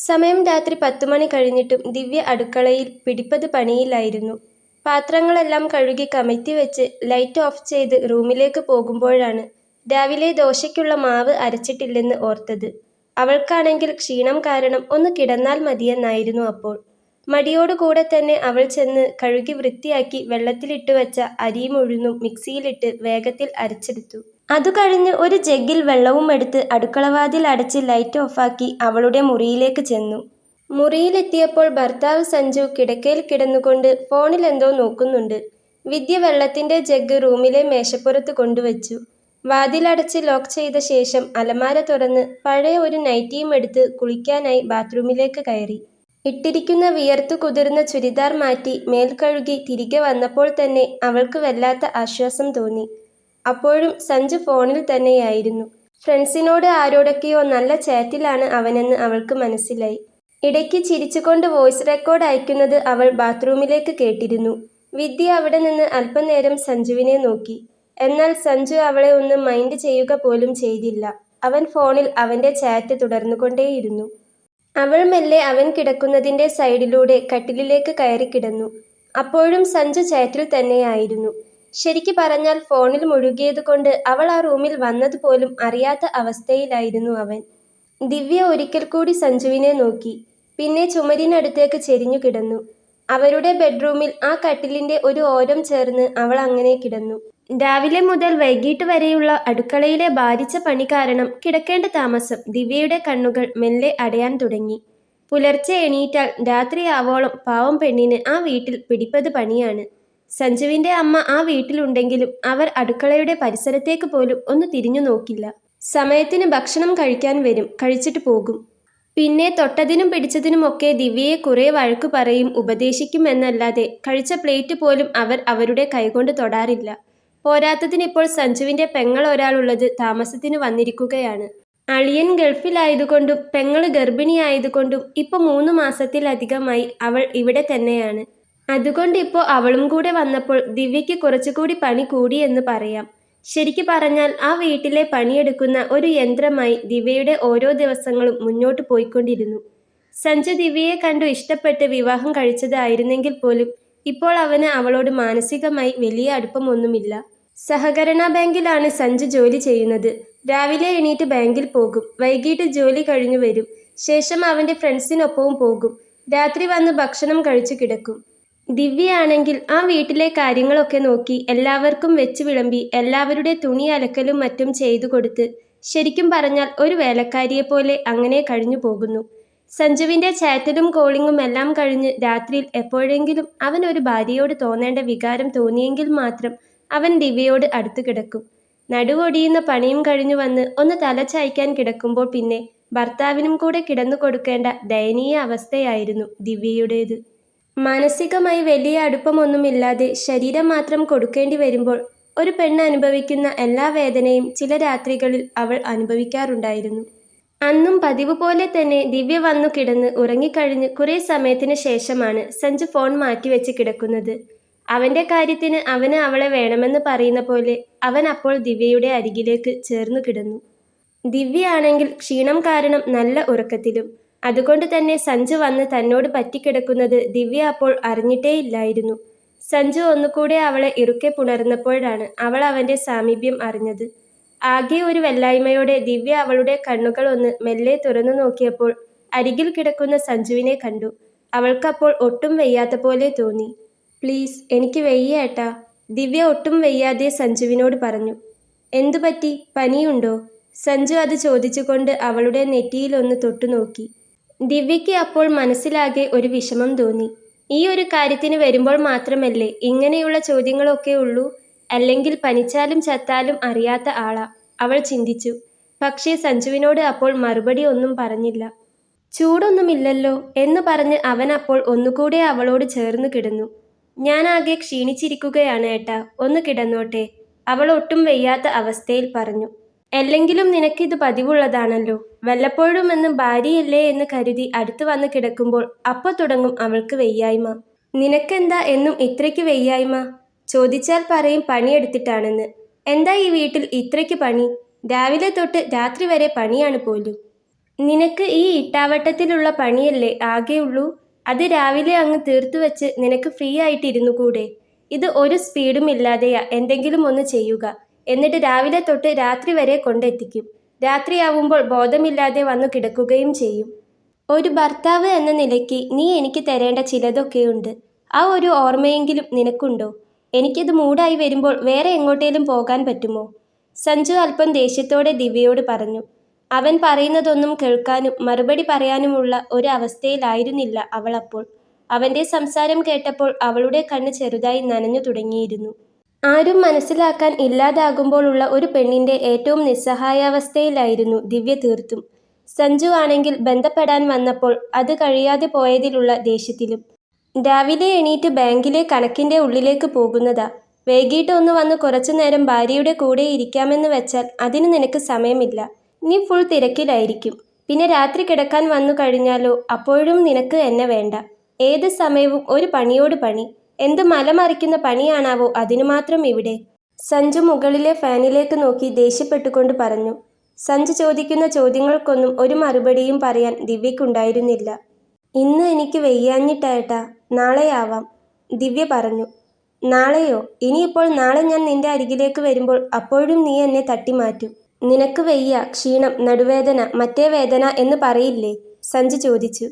സമയം രാത്രി 10 മണി കഴിഞ്ഞിട്ടും ദിവ്യ അടുക്കളയിൽ പിടിപ്പത് പണിയിലായിരുന്നു. പാത്രങ്ങളെല്ലാം കഴുകി കമഴ്ത്തിവെച്ച് ലൈറ്റ് ഓഫ് ചെയ്ത് റൂമിലേക്ക് പോകുമ്പോഴാണ് രാവിലെ ദോശയ്ക്കുള്ള മാവ് അരച്ചിട്ടില്ലെന്ന് ഓർത്തത്. അവൾക്കാണെങ്കിൽ ക്ഷീണം കാരണം ഒന്ന് കിടന്നാൽ മതിയെന്നായിരുന്നു അപ്പോൾ. മടിയോടുകൂടെ തന്നെ അവൾ ചെന്ന് കഴുകി വൃത്തിയാക്കി വെള്ളത്തിലിട്ടുവെച്ച അരിയും ഉഴുന്നും മിക്സിയിലിട്ട് വേഗത്തിൽ അരച്ചെടുത്തു. അതുകഴിഞ്ഞ് ഒരു ജഗ്ഗിൽ വെള്ളവും എടുത്ത് അടുക്കളവാതിൽ അടച്ച് ലൈറ്റ് ഓഫാക്കി അവളുടെ മുറിയിലേക്ക് ചെന്നു. മുറിയിലെത്തിയപ്പോൾ ഭർത്താവ് സഞ്ജു കിടക്കയിൽ കിടന്നുകൊണ്ട് ഫോണിൽ എന്തോ നോക്കുന്നുണ്ട്. വിദ്യ വെള്ളത്തിന്റെ ജഗ്ഗ് റൂമിലെ മേശപ്പുറത്ത് കൊണ്ടുവച്ചു. വാതിലടച്ച് ലോക്ക് ചെയ്ത ശേഷം അലമാര തുറന്ന് പഴയ ഒരു നൈറ്റിയും എടുത്ത് കുളിക്കാനായി ബാത്റൂമിലേക്ക് കയറി. ഇട്ടിരിക്കുന്ന വിയർത്തു കുതിർന്ന ചുരിദാർ മാറ്റി മേൽ കഴുകി തിരികെ വന്നപ്പോൾ തന്നെ അവൾക്ക് വല്ലാത്ത ആശ്വാസം തോന്നി. അപ്പോഴും സഞ്ജു ഫോണിൽ തന്നെയായിരുന്നു. ഫ്രണ്ട്സിനോട് ആരോടൊക്കെയോ നല്ല ചാറ്റിലാണ് അവനെന്ന് അവൾക്ക് മനസ്സിലായി. ഇടയ്ക്ക് ചിരിച്ചുകൊണ്ട് വോയിസ് റെക്കോർഡ് അയക്കുന്നത് അവൾ ബാത്റൂമിലേക്ക് കേട്ടിരുന്നു. വിദ്യ അവിടെ നിന്ന് അല്പനേരം സഞ്ജുവിനെ നോക്കി. എന്നാൽ സഞ്ജു അവളെ ഒന്ന് മൈൻഡ് ചെയ്യുക പോലും ചെയ്തില്ല. അവൻ ഫോണിൽ അവന്റെ ചാറ്റ് തുടർന്നുകൊണ്ടേയിരുന്നു. അവൾ മെല്ലെ അവൻ കിടക്കുന്നതിന്റെ സൈഡിലൂടെ കട്ടിലിലേക്ക് കയറി കിടന്നു. അപ്പോഴും സഞ്ജു ചാറ്റിൽ തന്നെയായിരുന്നു. ശരിക്ക് പറഞ്ഞാൽ ഫോണിൽ മുഴുകിയതുകൊണ്ട് അവൾ ആ റൂമിൽ വന്നതുപോലും അറിയാത്ത അവസ്ഥയിലായിരുന്നു അവൻ. ദിവ്യ ഒരിക്കൽ കൂടി സഞ്ജുവിനെ നോക്കി. പിന്നെ ചുമരിനടുത്തേക്ക് ചെരിഞ്ഞു കിടന്നു. അവരുടെ ബെഡ്റൂമിൽ ആ കട്ടിലിന്റെ ഒരു ഓരം ചേർന്ന് അവൾ അങ്ങനെ കിടന്നു. രാവിലെ മുതൽ വൈകിട്ട് വരെയുള്ള അടുക്കളയിലെ ഭാരിച്ച പണി കാരണം കിടക്കേണ്ട താമസം ദിവ്യയുടെ കണ്ണുകൾ മെല്ലെ അടയാൻ തുടങ്ങി. പുലർച്ചെ എണീറ്റാൽ രാത്രിയാവോളം പാവം പെണ്ണിന് ആ വീട്ടിൽ പിടിപ്പത് പണിയാണ്. സഞ്ജുവിന്റെ അമ്മ ആ വീട്ടിലുണ്ടെങ്കിലും അവർ അടുക്കളയുടെ പരിസരത്തേക്ക് പോലും ഒന്ന് തിരിഞ്ഞു നോക്കില്ല. സമയത്തിന് ഭക്ഷണം കഴിക്കാൻ വരും, കഴിച്ചിട്ട് പോകും. പിന്നെ തൊട്ടതിനും പിടിച്ചതിനുമൊക്കെ ദിവ്യയെ കുറെ വഴക്കു പറയും, ഉപദേശിക്കും എന്നല്ലാതെ കഴിച്ച പ്ലേറ്റ് പോലും അവർ അവരുടെ കൈകൊണ്ട് തൊടാറില്ല. പോരാത്തതിനിപ്പോൾ സഞ്ജുവിന്റെ പെങ്ങൾ ഒരാളുള്ളത് താമസത്തിന് വന്നിരിക്കുകയാണ്. അളിയൻ ഗൾഫിലായതുകൊണ്ടും പെങ്ങള് ഗർഭിണിയായതുകൊണ്ടും ഇപ്പൊ 3 മാസത്തിലധികമായി അവൾ ഇവിടെ തന്നെയാണ്. അതുകൊണ്ടിപ്പോൾ അവളും കൂടെ വന്നപ്പോൾ ദിവ്യയ്ക്ക് കുറച്ചുകൂടി പണി കൂടി എന്ന് പറയാം. ശരിക്ക് പറഞ്ഞാൽ ആ വീട്ടിലെ പണിയെടുക്കുന്ന ഒരു യന്ത്രമായി ദിവ്യയുടെ ഓരോ ദിവസങ്ങളും മുന്നോട്ട് പോയിക്കൊണ്ടിരുന്നു. സഞ്ജു ദിവ്യയെ കണ്ടു ഇഷ്ടപ്പെട്ട് വിവാഹം കഴിച്ചതായിരുന്നെങ്കിൽ പോലും ഇപ്പോൾ അവന് അവളോട് മാനസികമായി വലിയ അടുപ്പമൊന്നുമില്ല. സഹകരണ ബാങ്കിലാണ് സഞ്ജു ജോലി ചെയ്യുന്നത്. രാവിലെ എണീറ്റ് ബാങ്കിൽ പോകും, വൈകിട്ട് ജോലി കഴിഞ്ഞു വരും. ശേഷം അവന്റെ ഫ്രണ്ട്സിനൊപ്പവും പോകും. രാത്രി വന്ന് ഭക്ഷണം കഴിച്ചു കിടക്കും. ദിവ്യയാണെങ്കിൽ ആ വീട്ടിലെ കാര്യങ്ങളൊക്കെ നോക്കി എല്ലാവർക്കും വെച്ച് വിളമ്പി എല്ലാവരുടെ തുണി അലക്കലും മറ്റും ചെയ്തു കൊടുത്ത് ശരിക്കും പറഞ്ഞാൽ ഒരു വേലക്കാരിയെപ്പോലെ അങ്ങനെ കഴിഞ്ഞു പോകുന്നു. സഞ്ജുവിന്റെ ചാറ്റലും കോളിങ്ങും എല്ലാം കഴിഞ്ഞ് രാത്രിയിൽ എപ്പോഴെങ്കിലും അവൻ ഒരു ഭാര്യയോട് തോന്നേണ്ട വികാരം തോന്നിയെങ്കിൽ മാത്രം അവൻ ദിവ്യയോട് അടുത്തു കിടക്കും. നടുവൊടിയുന്ന പണിയും കഴിഞ്ഞു വന്ന് ഒന്ന് തല ചായ്ക്കാൻ കിടക്കുമ്പോൾ പിന്നെ ഭർത്താവിനും കൂടെ കിടന്നു കൊടുക്കേണ്ട ദയനീയ അവസ്ഥയായിരുന്നു ദിവ്യയുടേത്. മാനസികമായി വലിയ അടുപ്പമൊന്നുമില്ലാതെ ശരീരം മാത്രം കൊടുക്കേണ്ടി വരുമ്പോൾ ഒരു പെണ്ണ് അനുഭവിക്കുന്ന എല്ലാ വേദനയും ചില രാത്രികളിൽ അവൾ അനുഭവിക്കാറുണ്ടായിരുന്നു. അന്നും പതിവ് പോലെ തന്നെ ദിവ്യ വന്നു കിടന്ന് ഉറങ്ങിക്കഴിഞ്ഞ് കുറെ സമയത്തിന് ശേഷമാണ് സഞ്ജു ഫോൺ മാറ്റിവെച്ച് കിടക്കുന്നത്. അവന്റെ കാര്യത്തിന് അവന് അവളെ വേണമെന്ന് പറയുന്ന പോലെ അവൻ അപ്പോൾ ദിവ്യയുടെ അരികിലേക്ക് ചേർന്നു കിടന്നു. ദിവ്യ ആണെങ്കിൽ ക്ഷീണം കാരണം നല്ല ഉറക്കത്തിലും. അതുകൊണ്ട് തന്നെ സഞ്ജു വന്ന് തന്നോട് പറ്റിക്കിടക്കുന്നത് ദിവ്യ അപ്പോൾ അറിഞ്ഞിട്ടേയില്ലായിരുന്നു. സഞ്ജു ഒന്നുകൂടെ അവളെ ഇറുക്കെ പുണർന്നപ്പോഴാണ് അവൾ അവന്റെ സാമീപ്യം അറിഞ്ഞത്. ആകെ ഒരു വല്ലായ്മയോടെ ദിവ്യ അവളുടെ കണ്ണുകൾ ഒന്ന് മെല്ലെ തുറന്നു നോക്കിയപ്പോൾ അരികിൽ കിടക്കുന്ന സഞ്ജുവിനെ കണ്ടു. അവൾക്കപ്പോൾ ഒട്ടും വയ്യാത്ത പോലെ തോന്നി. പ്ലീസ്, എനിക്ക് വയ്യ ഏട്ടാ, ദിവ്യ ഒട്ടും വയ്യാതെ സഞ്ജുവിനോട് പറഞ്ഞു. എന്തുപറ്റി, പനിയുണ്ടോ? സഞ്ജു അത് ചോദിച്ചുകൊണ്ട് അവളുടെ നെറ്റിയിലൊന്ന് തൊട്ടുനോക്കി. ദിവ്യയ്ക്ക് അപ്പോൾ മനസ്സിലാകെ ഒരു വിഷമം തോന്നി. ഈ ഒരു കാര്യത്തിന് വരുമ്പോൾ മാത്രമല്ലേ ഇങ്ങനെയുള്ള ചോദ്യങ്ങളൊക്കെ ഉള്ളൂ? അല്ലെങ്കിൽ പനിച്ചാലും ചത്താലും അറിയാത്ത ആളാ, അവൾ ചിന്തിച്ചു. പക്ഷേ സഞ്ജുവിനോട് അപ്പോൾ മറുപടി ഒന്നും പറഞ്ഞില്ല. ചൂടൊന്നുമില്ലല്ലോ എന്ന് പറഞ്ഞ് അവൻ അപ്പോൾ ഒന്നുകൂടെ അവളോട് ചേർന്ന് കിടന്നു. ഞാനാകെ ക്ഷീണിച്ചിരിക്കുകയാണ് ഏട്ടാ, ഒന്ന് കിടന്നോട്ടെ, അവൾ ഒട്ടും വയ്യാത്ത അവസ്ഥയിൽ പറഞ്ഞു. അല്ലെങ്കിലും നിനക്കിത് പതിവുള്ളതാണല്ലോ. വല്ലപ്പോഴും എന്ന് ഭാര്യയല്ലേ എന്ന് കരുതി അടുത്ത് വന്ന് കിടക്കുമ്പോൾ അപ്പോൾ തുടങ്ങും അവൾക്ക് വയ്യായ്മ. നിനക്കെന്താ എന്നും ഇത്രയ്ക്ക് വയ്യായ്മ? ചോദിച്ചാൽ പറയും പണിയെടുത്തിട്ടാണെന്ന്. എന്താ ഈ വീട്ടിൽ ഇത്രയ്ക്ക് പണി? രാവിലെ തൊട്ട് രാത്രി വരെ പണിയാണ് പോലും. നിനക്ക് ഈ ഇട്ടാവട്ടത്തിലുള്ള പണിയല്ലേ ആകെയുള്ളൂ? അത് രാവിലെ അങ്ങ് തീർത്തുവച്ച് നിനക്ക് ഫ്രീ ആയിട്ട് ഇരുന്നു കൂടെ? ഇത് ഒരു സ്പീഡും ഇല്ലാതെയാ എന്തെങ്കിലും ഒന്ന് ചെയ്യുക. എന്നിട്ട് രാവിലെ തൊട്ട് രാത്രി വരെ കൊണ്ടെത്തിക്കും. രാത്രിയാവുമ്പോൾ ബോധമില്ലാതെ വന്നു കിടക്കുകയും ചെയ്യും. ഒരു ഭർത്താവ് എന്ന നിലയ്ക്ക് നീ എനിക്ക് തരേണ്ട ചിലതൊക്കെയുണ്ട്. ആ ഒരു ഓർമ്മയെങ്കിലും നിനക്കുണ്ടോ? എനിക്കിത് മൂടായി വരുമ്പോൾ വേറെ എങ്ങോട്ടേലും പോകാൻ പറ്റുമോ? സഞ്ജു അല്പം ദേഷ്യത്തോടെ ദിവ്യയോട് പറഞ്ഞു. അവൻ പറയുന്നതൊന്നും കേൾക്കാനും മറുപടി പറയാനുമുള്ള ഒരു അവസ്ഥയിലായിരുന്നില്ല അവൾ അപ്പോൾ. അവന്റെ സംസാരം കേട്ടപ്പോൾ അവളുടെ കണ്ണ് ചെറുതായി നനഞ്ഞു തുടങ്ങിയിരുന്നു. ആരും മനസ്സിലാക്കാൻ ഇല്ലാതാകുമ്പോഴുള്ള ഒരു പെണ്ണിന്റെ ഏറ്റവും നിസ്സഹായാവസ്ഥയിലായിരുന്നു ദിവ്യ തീർത്തും. സഞ്ജു ആണെങ്കിൽ ബന്ധപ്പെടാൻ വന്നപ്പോൾ അത് കഴിയാതെ പോയതിലുള്ള ദേഷ്യത്തിലും. രാവിലെ എണീറ്റ് ബാങ്കിലെ കണക്കിന്റെ ഉള്ളിലേക്ക് പോകുന്നതാ. വൈകിട്ട് ഒന്ന് വന്ന് കുറച്ചു നേരം ഭാര്യയുടെ കൂടെ ഇരിക്കാമെന്ന് വെച്ചാൽ അതിന് നിനക്ക് സമയമില്ല. നീ ഫുൾ തിരക്കിലായിരിക്കും. പിന്നെ രാത്രി കിടക്കാൻ വന്നു കഴിഞ്ഞാലോ അപ്പോഴും നിനക്ക് എന്നെ വേണ്ട. ഏത് സമയവും ഒരു പണിയോട് പണി. എന്ത് മലമറിക്കുന്ന പണിയാണാവോ അതിനു മാത്രം ഇവിടെ? സഞ്ജു മുകളിലെ ഫാനിലേക്ക് നോക്കി ദേഷ്യപ്പെട്ടുകൊണ്ട് പറഞ്ഞു. സഞ്ജു ചോദിക്കുന്ന ചോദ്യങ്ങൾക്കൊന്നും ഒരു മറുപടിയും പറയാൻ ദിവ്യക്കുണ്ടായിരുന്നില്ല. ഇന്ന് എനിക്ക് വയ്യാഞ്ഞിട്ടേട്ടാ, നാളെയാവാം, ദിവ്യ പറഞ്ഞു. നാളെയോ? ഇനിയിപ്പോൾ നാളെ ഞാൻ നിന്റെ അരികിലേക്ക് വരുമ്പോൾ അപ്പോഴും നീ എന്നെ തട്ടിമാറ്റും. നിനക്ക് വയ്യ, ക്ഷീണം, നടുവേദന, മറ്റേ വേദന എന്ന് പറയില്ലേ? സഞ്ജു ചോദിച്ചു.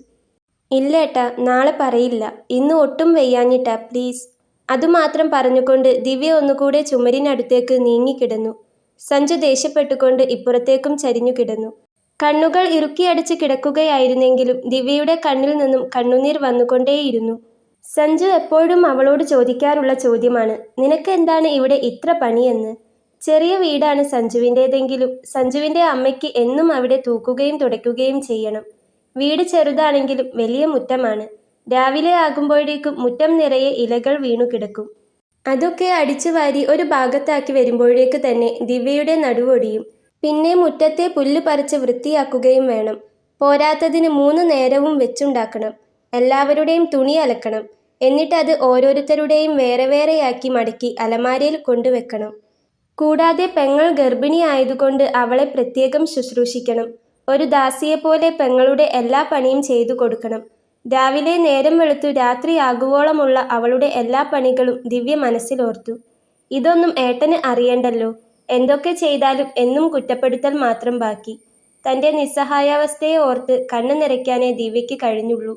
ഇല്ലേട്ടാ, നാളെ പറയില്ല. ഇന്ന് ഒട്ടും വയ്യാഞ്ഞിട്ടാ, പ്ലീസ്. അതുമാത്രം പറഞ്ഞുകൊണ്ട് ദിവ്യ ഒന്നുകൂടെ ചുമരിനടുത്തേക്ക് നീങ്ങിക്കിടന്നു. സഞ്ജു ദേഷ്യപ്പെട്ടുകൊണ്ട് ഇപ്പുറത്തേക്കും ചരിഞ്ഞു കിടന്നു. കണ്ണുകൾ ഇറുക്കിയടച്ച് കിടക്കുകയായിരുന്നെങ്കിലും ദിവ്യയുടെ കണ്ണിൽ നിന്നും കണ്ണുനീർ വന്നുകൊണ്ടേയിരുന്നു. സഞ്ജു എപ്പോഴും അവളോട് ചോദിക്കാറുള്ള ചോദ്യമാണ്, നിനക്ക് എന്താണ് ഇവിടെ ഇത്ര പണിയെന്ന്. ചെറിയ വീടാണ് സഞ്ജുവിൻ്റേതെങ്കിലും സഞ്ജുവിൻ്റെ അമ്മയ്ക്ക് എന്നും അവിടെ തൂക്കുകയും തുടയ്ക്കുകയും ചെയ്യണം. വീട് ചെറുതാണെങ്കിലും വലിയ മുറ്റമാണ്. രാവിലെ ആകുമ്പോഴേക്കും മുറ്റം നിറയെ ഇലകൾ വീണു കിടക്കും. അതൊക്കെ അടിച്ചു വാരി ഒരു ഭാഗത്താക്കി വരുമ്പോഴേക്ക് തന്നെ ദിവ്യയുടെ നടുവൊടിയും. പിന്നെ മുറ്റത്തെ പുല്ല് പറിച്ച് വൃത്തിയാക്കുകയും വേണം. പോരാത്തതിന് 3 നേരവും വെച്ചുണ്ടാക്കണം. എല്ലാവരുടെയും തുണി അലക്കണം. എന്നിട്ട് അത് ഓരോരുത്തരുടെയും വേറെ വേറെയാക്കി മടക്കി അലമാരയിൽ കൊണ്ടുവെക്കണം. കൂടാതെ പെങ്ങൾ ഗർഭിണി ആയതുകൊണ്ട് അവളെ പ്രത്യേകം ശുശ്രൂഷിക്കണം. ഒരു ദാസിയെപ്പോലെ പെങ്ങളുടെ എല്ലാ പണിയും ചെയ്തു കൊടുക്കണം. രാവിലെ നേരം വെളുത്തു രാത്രിയാകുവോളമുള്ള അവളുടെ എല്ലാ പണികളും ദിവ്യ മനസ്സിലോർത്തു. ഇതൊന്നും ഏട്ടന് അറിയണ്ടല്ലോ. എന്തൊക്കെ ചെയ്താലും എന്നും കുറ്റപ്പെടുത്തൽ മാത്രം ബാക്കി. തൻ്റെ നിസ്സഹായാവസ്ഥയെ ഓർത്ത് കണ്ണ് നിറയ്ക്കാനേ ദിവ്യയ്ക്ക് കഴിഞ്ഞുള്ളൂ.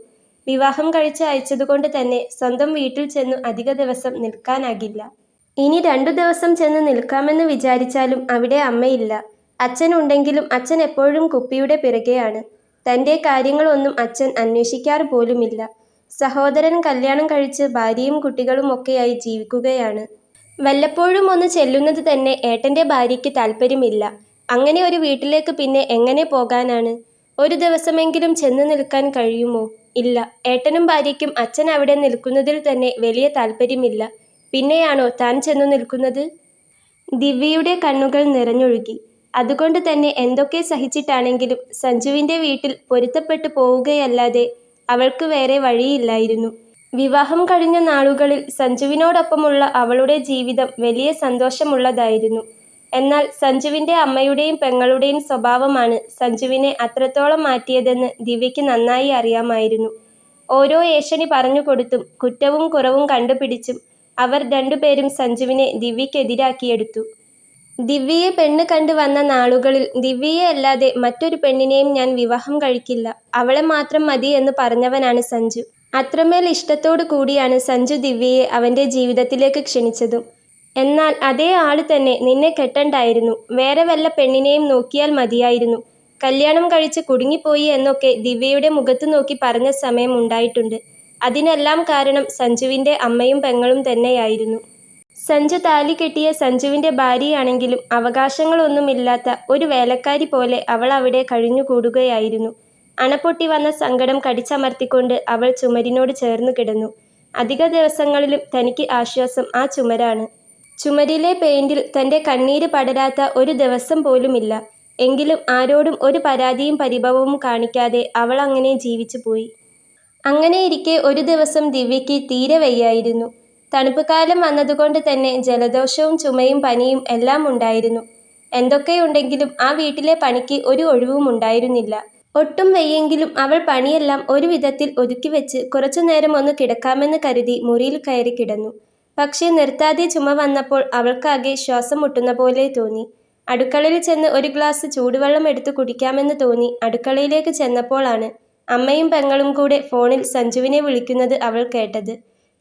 വിവാഹം കഴിച്ച് അയച്ചതുകൊണ്ട് തന്നെ സ്വന്തം വീട്ടിൽ ചെന്നു അധിക ദിവസം നിൽക്കാനാകില്ല. ഇനി 2 ദിവസം ചെന്ന് നിൽക്കാമെന്ന് വിചാരിച്ചാലും അവിടെ അമ്മയില്ല. അച്ഛനുണ്ടെങ്കിലും അച്ഛൻ എപ്പോഴും കുപ്പിയുടെ പിറകെയാണ്. തൻ്റെ കാര്യങ്ങളൊന്നും അച്ഛൻ അന്വേഷിക്കാറ് പോലുമില്ല. സഹോദരൻ കല്യാണം കഴിച്ച് ഭാര്യയും കുട്ടികളും ഒക്കെയായി ജീവിക്കുകയാണ്. വല്ലപ്പോഴും ഒന്ന് ചെല്ലുന്നത് തന്നെ ഏട്ടൻ്റെ ഭാര്യയ്ക്ക് താല്പര്യമില്ല. അങ്ങനെ ഒരു വീട്ടിലേക്ക് പിന്നെ എങ്ങനെ പോകാനാണ്? ഒരു ദിവസമെങ്കിലും ചെന്ന് നിൽക്കാൻ കഴിയുമോ? ഇല്ല. ഏട്ടനും ഭാര്യയ്ക്കും അച്ഛൻ അവിടെ നിൽക്കുന്നതിൽ തന്നെ വലിയ താല്പര്യമില്ല. പിന്നെയാണോ താൻ ചെന്നു നിൽക്കുന്നത്? ദിവ്യയുടെ കണ്ണുകൾ നിറഞ്ഞൊഴുകി. അതുകൊണ്ട് തന്നെ എന്തൊക്കെ സഹിച്ചിട്ടാണെങ്കിലും സഞ്ജുവിൻ്റെ വീട്ടിൽ പൊരുത്തപ്പെട്ടു പോവുകയല്ലാതെ അവൾക്ക് വേറെ വഴിയില്ലായിരുന്നു. വിവാഹം കഴിഞ്ഞ നാളുകളിൽ സഞ്ജുവിനോടൊപ്പമുള്ള അവളുടെ ജീവിതം വലിയ സന്തോഷമുള്ളതായിരുന്നു. എന്നാൽ സഞ്ജുവിൻ്റെ അമ്മയുടെയും പെങ്ങളുടെയും സ്വഭാവമാണ് സഞ്ജുവിനെ അത്രത്തോളം മാറ്റിയതെന്ന് ദിവ്യയ്ക്ക് നന്നായി അറിയാമായിരുന്നു. ഓരോ ഏഷണി പറഞ്ഞുകൊടുത്തും കുറ്റവും കുറവും കണ്ടുപിടിച്ചും അവർ രണ്ടുപേരും സഞ്ജുവിനെ ദിവ്യയ്ക്കെതിരാക്കിയെടുത്തു. ദിവ്യയെ പെണ്ണ് കണ്ടു വന്ന നാളുകളിൽ ദിവ്യയെ അല്ലാതെ മറ്റൊരു പെണ്ണിനെയും ഞാൻ വിവാഹം കഴിക്കില്ല, അവളെ മാത്രം മതി എന്ന് പറഞ്ഞവനാണ് സഞ്ജു. അത്രമേൽ ഇഷ്ടത്തോടു കൂടിയാണ് സഞ്ജു ദിവ്യയെ അവൻ്റെ ജീവിതത്തിലേക്ക് ക്ഷണിച്ചതും. എന്നാൽ അതേ ആള് തന്നെ നിന്നെ കെട്ടണ്ടായിരുന്നു, വേറെ വല്ല പെണ്ണിനെയും നോക്കിയാൽ മതിയായിരുന്നു, കല്യാണം കഴിച്ച് കുടുങ്ങിപ്പോയി എന്നൊക്കെ ദിവ്യയുടെ മുഖത്ത് നോക്കി പറഞ്ഞ സമയം ഉണ്ടായിട്ടുണ്ട്. അതിനെല്ലാം കാരണം സഞ്ജുവിൻ്റെ അമ്മയും പെങ്ങളും തന്നെയായിരുന്നു. സഞ്ജു താലി കെട്ടിയ സഞ്ജുവിൻ്റെ ഭാര്യയാണെങ്കിലും അവകാശങ്ങളൊന്നുമില്ലാത്ത ഒരു വേലക്കാരി പോലെ അവൾ അവിടെ കഴിഞ്ഞുകൂടുകയായിരുന്നു. അണപൊട്ടി വന്ന സങ്കടം കടിച്ചമർത്തിക്കൊണ്ട് അവൾ ചുമരിനോട് ചേർന്നു കിടന്നു. അധിക ദിവസങ്ങളിലും തനിക്ക് ആശ്വാസം ആ ചുമരാണ്. ചുമരിലെ പെയിന്റിൽ തൻ്റെ കണ്ണീര് പടരാത്ത ഒരു ദിവസം പോലുമില്ല. എങ്കിലും ആരോടും ഒരു പരാതിയും പരിഭവവും കാണിക്കാതെ അവൾ അങ്ങനെ ജീവിച്ചു പോയി. അങ്ങനെയിരിക്കെ ഒരു ദിവസം ദിവ്യയ്ക്ക് തീരെ വയ്യായിരുന്നു. തണുപ്പ് കാലം വന്നതുകൊണ്ട് തന്നെ ജലദോഷവും ചുമയും പനിയും എല്ലാം ഉണ്ടായിരുന്നു. എന്തൊക്കെയുണ്ടെങ്കിലും ആ വീട്ടിലെ പണിക്ക് ഒരു ഒഴിവും ഉണ്ടായിരുന്നില്ല. ഒട്ടും വയ്യെങ്കിലും അവൾ പണിയെല്ലാം ഒരു വിധത്തിൽ ഒതുക്കിവെച്ച് കുറച്ചുനേരം ഒന്ന് കിടക്കാമെന്ന് കരുതി മുറിയിൽ കയറി കിടന്നു. പക്ഷേ നിർത്താതെ ചുമ വന്നപ്പോൾ അവൾക്കാകെ ശ്വാസം മുട്ടുന്ന പോലെ തോന്നി. അടുക്കളയിൽ ചെന്ന് ഒരു ഗ്ലാസ് ചൂടുവെള്ളം എടുത്തു കുടിക്കാമെന്ന് തോന്നി അടുക്കളയിലേക്ക് ചെന്നപ്പോഴാണ് അമ്മയും പെങ്ങളും കൂടെ ഫോണിൽ സഞ്ജുവിനെ വിളിക്കുന്നത് അവൾ കേട്ടത്.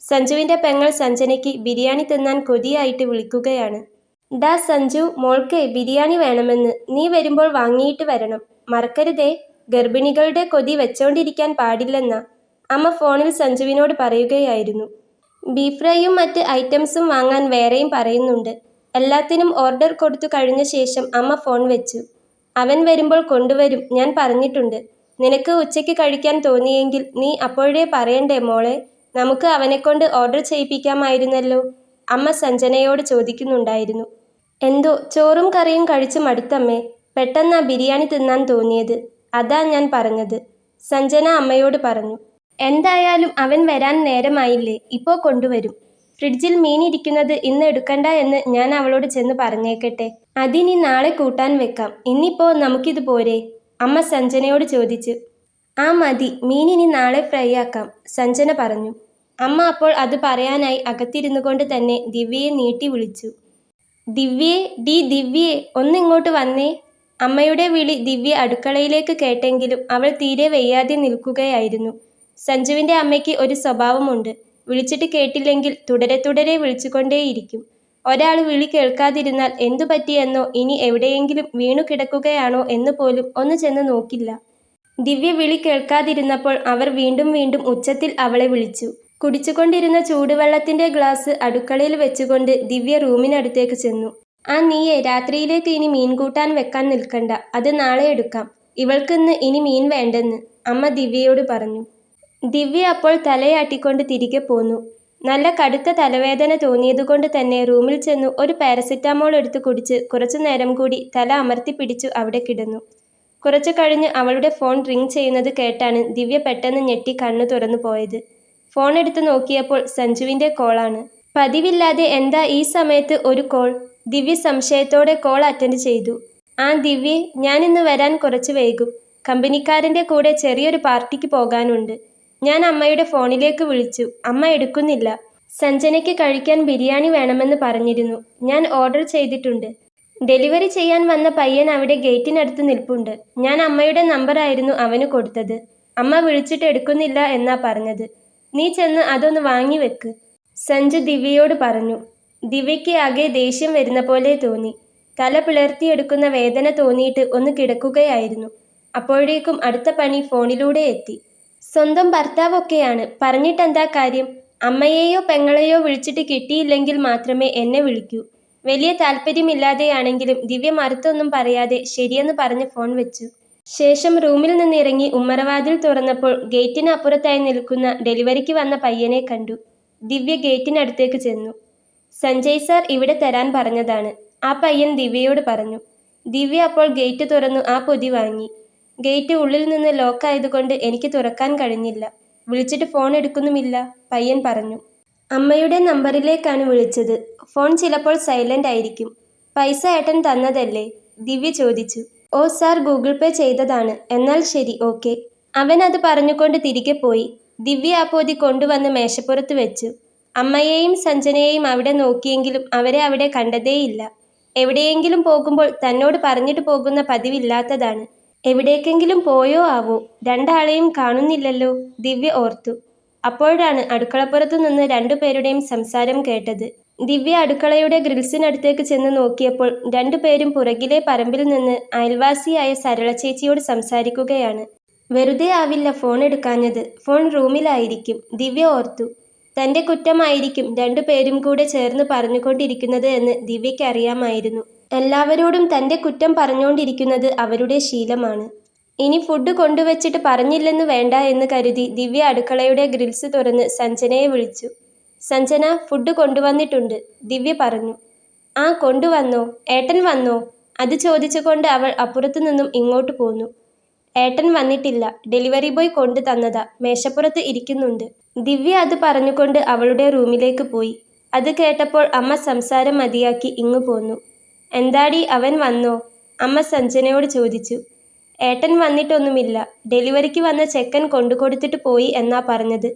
സഞ്ജുവിൻ്റെ പെങ്ങൾ സഞ്ജനയ്ക്ക് ബിരിയാണി തിന്നാൻ കൊതിയായിട്ട് വിളിക്കുകയാണ്. ഡാ സഞ്ജു, മോൾക്ക് ബിരിയാണി വേണമെന്ന്, നീ വരുമ്പോൾ വാങ്ങിയിട്ട് വരണം, മറക്കരുതേ. ഗർഭിണികളുടെ കൊതി വെച്ചോണ്ടിരിക്കാൻ പാടില്ലെന്ന അമ്മ ഫോണിൽ സഞ്ജുവിനോട് പറയുകയായിരുന്നു. ബീഫ് ഫ്രൈയും മറ്റ് ഐറ്റംസും വാങ്ങാൻ വേറെയും പറയുന്നുണ്ട്. എല്ലാത്തിനും ഓർഡർ കൊടുത്തു കഴിഞ്ഞ ശേഷം അമ്മ ഫോൺ വെച്ചു. അവൻ വരുമ്പോൾ കൊണ്ടുവരും, ഞാൻ പറഞ്ഞിട്ടുണ്ട്. നിനക്ക് ഉച്ചയ്ക്ക് കഴിക്കാൻ തോന്നിയെങ്കിൽ നീ അപ്പോഴേ പറയണ്ടേ മോളെ, നമുക്ക് അവനെക്കൊണ്ട് ഓർഡർ ചെയ്യിപ്പിക്കാമായിരുന്നല്ലോ, അമ്മ സഞ്ജനയോട് ചോദിക്കുന്നുണ്ടായിരുന്നു. എന്തോ ചോറും കറിയും കഴിച്ച് മടുത്തമ്മേ, പെട്ടെന്നാ ബിരിയാണി തിന്നാൻ തോന്നിയത്, അതാ ഞാൻ പറഞ്ഞത്, സഞ്ജന അമ്മയോട് പറഞ്ഞു. എന്തായാലും അവൻ വരാൻ നേരമായില്ലേ, ഇപ്പോൾ കൊണ്ടുവരും. ഫ്രിഡ്ജിൽ മീൻ ഇരിക്കുന്നത് ഇന്ന് എടുക്കണ്ട എന്ന് ഞാൻ അവളോട് ചെന്ന് പറഞ്ഞേക്കട്ടെ, അതിനി നാളെ കൂട്ടാൻ വെക്കാം, ഇന്നിപ്പോ നമുക്കിത് പോരെ, അമ്മ സഞ്ജനയോട് ചോദിച്ചു. ആ മതി, മീൻ ഇനി നാളെ ഫ്രൈ ആക്കാം, സഞ്ജന പറഞ്ഞു. അമ്മ അപ്പോൾ അത് പറയാനായി അകത്തിരുന്നു കൊണ്ട് തന്നെ ദിവ്യയെ നീട്ടി വിളിച്ചു. ദിവ്യേ, ഡി ദിവ്യേ, ഒന്നിങ്ങോട്ട് വന്നേ. അമ്മയുടെ വിളി ദിവ്യ അടുക്കളയിലേക്ക് കേട്ടെങ്കിലും അവൾ തീരെ വയ്യാതെ നിൽക്കുകയായിരുന്നു. സഞ്ജുവിൻ്റെ അമ്മയ്ക്ക് ഒരു സ്വഭാവമുണ്ട്, വിളിച്ചിട്ട് കേട്ടില്ലെങ്കിൽ തുടരെ തുടരെ വിളിച്ചുകൊണ്ടേയിരിക്കും. ഒരാൾ വിളി കേൾക്കാതിരുന്നാൽ എന്തു പറ്റിയെന്നോ ഇനി എവിടെയെങ്കിലും വീണു കിടക്കുകയാണോ എന്ന് പോലും ഒന്ന് ചെന്ന് നോക്കില്ല. ദിവ്യ വിളി കേൾക്കാതിരുന്നപ്പോൾ അവർ വീണ്ടും വീണ്ടും ഉച്ചത്തിൽ അവളെ വിളിച്ചു. കുടിച്ചുകൊണ്ടിരുന്ന ചൂടുവെള്ളത്തിൻ്റെ ഗ്ലാസ് അടുക്കളയിൽ വെച്ചുകൊണ്ട് ദിവ്യ റൂമിനടുത്തേക്ക് ചെന്നു. ആ നീയെ, രാത്രിയിലേക്ക് ഇനി മീൻ കൂട്ടാൻ വെക്കാൻ നിൽക്കണ്ട, അത് നാളെ എടുക്കാം, ഇവൾക്കിന്ന് ഇനി മീൻ വേണ്ടെന്ന് അമ്മ ദിവ്യയോട് പറഞ്ഞു. ദിവ്യ അപ്പോൾ തലയാട്ടിക്കൊണ്ട് തിരികെ പോന്നു. നല്ല കടുത്ത തലവേദന തോന്നിയതുകൊണ്ട് തന്നെ റൂമിൽ ചെന്നു ഒരു പാരസിറ്റാമോൾ എടുത്ത് കുടിച്ച് കുറച്ചു നേരം കൂടി തല അമർത്തി പിടിച്ചു അവിടെ കിടന്നു. കുറച്ചു കഴിഞ്ഞ് അവളുടെ ഫോൺ റിങ് ചെയ്യുന്നത് കേട്ടാണ് ദിവ്യ പെട്ടെന്ന് ഞെട്ടി കണ്ണു തുറന്നു പോയത്. ഫോൺ എടുത്ത് നോക്കിയപ്പോൾ സഞ്ജുവിൻ്റെ കോളാണ്. പതിവില്ലാതെ എന്താ ഈ സമയത്ത് ഒരു കോൾ? ദിവ്യ സംശയത്തോടെ കോൾ അറ്റൻഡ് ചെയ്തു. ആ ദിവ്യേ, ഞാനിന്ന് വരാൻ കുറച്ച് വൈകും, കമ്പനിക്കാരൻ്റെ കൂടെ ചെറിയൊരു പാർട്ടിക്ക് പോകാനുണ്ട്. ഞാൻ അമ്മയുടെ ഫോണിലേക്ക് വിളിച്ചു, അമ്മ എടുക്കുന്നില്ല. സഞ്ജനയ്ക്ക് കഴിക്കാൻ ബിരിയാണി വേണമെന്ന് പറഞ്ഞിരുന്നു, ഞാൻ ഓർഡർ ചെയ്തിട്ടുണ്ട്. ഡെലിവറി ചെയ്യാൻ വന്ന പയ്യൻ അവിടെ ഗേറ്റിനടുത്ത് നിൽപ്പുണ്ട്. ഞാൻ അമ്മയുടെ നമ്പറായിരുന്നു അവന് കൊടുത്തത്. അമ്മ വിളിച്ചിട്ട് എടുക്കുന്നില്ല എന്നാ പറഞ്ഞത്. നീ ചെന്ന് അതൊന്ന് വാങ്ങി വെക്ക്, സഞ്ജു ദിവ്യയോട് പറഞ്ഞു. ദിവ്യയ്ക്ക് ആകെ ദേഷ്യം വരുന്ന പോലെ തോന്നി. തല പിളർത്തിയെടുക്കുന്ന വേദന തോന്നിയിട്ട് ഒന്ന് കിടക്കുകയായിരുന്നു. അപ്പോഴേക്കും അടുത്ത പണി ഫോണിലൂടെ എത്തി. സ്വന്തം ഭർത്താവൊക്കെയാണ്, പറഞ്ഞിട്ടെന്താ കാര്യം? അമ്മയെയോ പെങ്ങളെയോ വിളിച്ചിട്ട് കിട്ടിയില്ലെങ്കിൽ മാത്രമേ എന്നെ വിളിക്കൂ. വലിയ താല്പര്യമില്ലാതെയാണെങ്കിലും ദിവ്യ മറുത്തൊന്നും പറയാതെ ശരിയെന്ന് പറഞ്ഞ് ഫോൺ വെച്ചു. ശേഷം റൂമിൽ നിന്നിറങ്ങി ഉമ്മറവാതിൽ തുറന്നപ്പോൾ ഗേറ്റിന് അപ്പുറത്തായി നിൽക്കുന്ന ഡെലിവറിക്ക് വന്ന പയ്യനെ കണ്ടു. ദിവ്യ ഗേറ്റിനടുത്തേക്ക് ചെന്നു. സഞ്ജയ് സാർ ഇവിടെ തരാൻ പറഞ്ഞതാണ്, ആ പയ്യൻ ദിവ്യയോട് പറഞ്ഞു. ദിവ്യ അപ്പോൾ ഗേറ്റ് തുറന്നു ആ പൊതി വാങ്ങി. ഗേറ്റ് ഉള്ളിൽ നിന്ന് ലോക്കായതുകൊണ്ട് എനിക്ക് തുറക്കാൻ കഴിഞ്ഞില്ല. വിളിച്ചിട്ട് ഫോൺ എടുക്കുന്നുമില്ല, പയ്യൻ പറഞ്ഞു. അമ്മയുടെ നമ്പറിലേക്കാണ് വിളിച്ചത്, ഫോൺ ചിലപ്പോൾ സൈലന്റ് ആയിരിക്കും. പൈസ ഏട്ടൻ തന്നതല്ലേ? ദിവ്യ ചോദിച്ചു. ഓ സാർ, ഗൂഗിൾ പേ ചെയ്തതാണ്. എന്നാൽ ശരി, ഓക്കെ. അവൻ അത് പറഞ്ഞുകൊണ്ട് തിരികെ പോയി. ദിവ്യ ആ പൊതി കൊണ്ടുവന്ന് മേശപ്പുറത്ത് വെച്ചു. അമ്മയെയും സഞ്ജനയെയും അവിടെ നോക്കിയെങ്കിലും അവരെ അവിടെ കണ്ടതേയില്ല. എവിടെയെങ്കിലും പോകുമ്പോൾ തന്നോട് പറഞ്ഞിട്ട് പോകുന്ന പതിവില്ലാത്തതാണ്. എവിടേക്കെങ്കിലും പോയോ ആവോ, രണ്ടാളെയും കാണുന്നില്ലല്ലോ, ദിവ്യ ഓർത്തു. അപ്പോഴാണ് അടുക്കളപ്പുറത്തു നിന്ന് രണ്ടുപേരുടെയും സംസാരം കേട്ടത്. ദിവ്യ അടുക്കളയുടെ ഗ്രിൽസിനടുത്തേക്ക് ചെന്ന് നോക്കിയപ്പോൾ രണ്ടുപേരും പുറകിലെ പറമ്പിൽ നിന്ന് അയൽവാസിയായ സരള ചേച്ചിയോട് സംസാരിക്കുകയാണ്. വെറുതെ ആവില്ല ഫോൺ എടുക്കാഞ്ഞത്, ഫോൺ റൂമിലായിരിക്കും, ദിവ്യ ഓർത്തു. തൻ്റെ കുറ്റമായിരിക്കും രണ്ടുപേരും കൂടെ ചേർന്ന് പറഞ്ഞുകൊണ്ടിരിക്കുന്നത് എന്ന് ദിവ്യയ്ക്ക് അറിയാമായിരുന്നു. എല്ലാവരോടും തൻ്റെ കുറ്റം പറഞ്ഞുകൊണ്ടിരിക്കുന്നത് അവരുടെ ശീലമാണ്. ഇനി ഫുഡ് കൊണ്ടുവച്ചിട്ട് പറഞ്ഞില്ലെന്ന് വേണ്ട എന്ന് കരുതി ദിവ്യ അടുക്കളയുടെ ഗ്രിൽസ് തുറന്ന് സഞ്ജനയെ വിളിച്ചു. സഞ്ജന, ഫുഡ് കൊണ്ടുവന്നിട്ടുണ്ട്, ദിവ്യ പറഞ്ഞു. ആ കൊണ്ടുവന്നോ? ഏട്ടൻ വന്നോ? അത് ചോദിച്ചുകൊണ്ട് അവൾ അപ്പുറത്തു നിന്നും ഇങ്ങോട്ട് പോന്നു. ഏട്ടൻ വന്നിട്ടില്ല, ഡെലിവറി ബോയ് കൊണ്ടു തന്നതാ, മേശപ്പുറത്ത് ഇരിക്കുന്നുണ്ട്. ദിവ്യ അത് പറഞ്ഞുകൊണ്ട് അവളുടെ റൂമിലേക്ക് പോയി. അത് കേട്ടപ്പോൾ അമ്മ സംസാരം മതിയാക്കി ഇങ്ങു പോന്നു. എന്താടി, അവൻ വന്നോ? അമ്മ സഞ്ജനയോട് ചോദിച്ചു. ഏട്ടൻ വന്നിട്ടൊന്നുമില്ല. ഡെലിവറിക്ക് വന്ന ചെക്കൻ കൊണ്ടുകൊടുത്തിട്ട് പോയി എന്നാ പറഞ്ഞത്.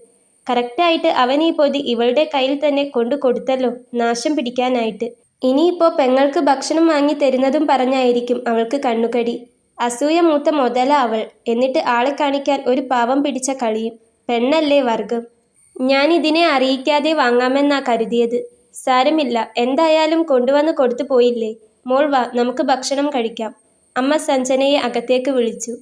കറക്റ്റായിട്ട് അവൻ ഈ പൊതി ഇവളുടെ കയ്യിൽ തന്നെ കൊണ്ടു കൊടുത്തല്ലോ, നാശം പിടിക്കാനായിട്ട്. ഇനിയിപ്പോ പെങ്ങൾക്ക് ഭക്ഷണം വാങ്ങി തരുന്നതും പറഞ്ഞായിരിക്കും അവൾക്ക് കണ്ണുകടി. അസൂയ മൂത്ത മുതല അവൾ. എന്നിട്ട് ആളെ കാണിക്കാൻ ഒരു പാവം പിടിച്ച കളിയും. പെണ്ണല്ലേ വർഗം. ഞാനിതിനെ അറിയിക്കാതെ വാങ്ങാമെന്നാ കരുതിയത്. സാരമില്ല, എന്തായാലും കൊണ്ടുവന്ന് കൊടുത്തു പോയില്ലേ. മോൾ വാ, നമുക്ക് ഭക്ഷണം കഴിക്കാം. അമ്മ സഞ്ജനയെ അകത്തേക്ക് വിളിച്ചു.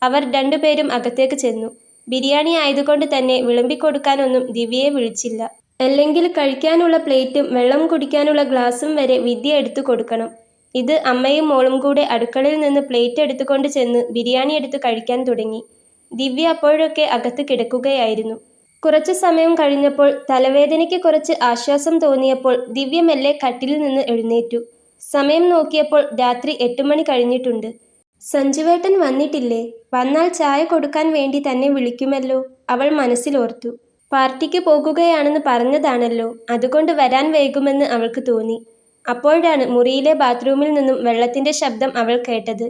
അവർ രണ്ടുപേരും അകത്തേക്ക് ചെന്നു. ബിരിയാണി ആയതുകൊണ്ട് തന്നെ വിളമ്പിക്കൊടുക്കാനൊന്നും ദിവ്യയെ വിളിച്ചില്ല. അല്ലെങ്കിൽ കഴിക്കാനുള്ള പ്ലേറ്റും വെള്ളം കുടിക്കാനുള്ള ഗ്ലാസും വരെ വിദ്യ എടുത്തു കൊടുക്കണം. ഇത് അമ്മയും മോളും കൂടെ അടുക്കളയിൽ നിന്ന് പ്ലേറ്റ് എടുത്തുകൊണ്ട് ചെന്ന് ബിരിയാണി എടുത്ത് കഴിക്കാൻ തുടങ്ങി. ദിവ്യ അപ്പോഴൊക്കെ അകത്ത് കിടക്കുകയായിരുന്നു. കുറച്ചു സമയം കഴിഞ്ഞപ്പോൾ തലവേദനയ്ക്ക് കുറച്ച് ആശ്വാസം തോന്നിയപ്പോൾ ദിവ്യ മെല്ലെ കട്ടിലിൽ നിന്ന് എഴുന്നേറ്റു. സമയം നോക്കിയപ്പോൾ രാത്രി 8 മണി കഴിഞ്ഞിട്ടുണ്ട്. സഞ്ജുവേട്ടൻ വന്നിട്ടില്ലേ? വന്നാൽ ചായ കൊടുക്കാൻ വേണ്ടി തന്നെ വിളിക്കുമല്ലോ, അവൾ മനസ്സിലോർത്തു. പാർട്ടിക്ക് പോകുകയാണെന്ന് പറഞ്ഞതാണല്ലോ, അതുകൊണ്ട് വരാൻ വൈകുമെന്ന് അവൾക്ക് തോന്നി. അപ്പോഴാണ് മുറിയിലെ ബാത്റൂമിൽ നിന്നും വെള്ളത്തിന്റെ ശബ്ദം അവൾ കേട്ടത്.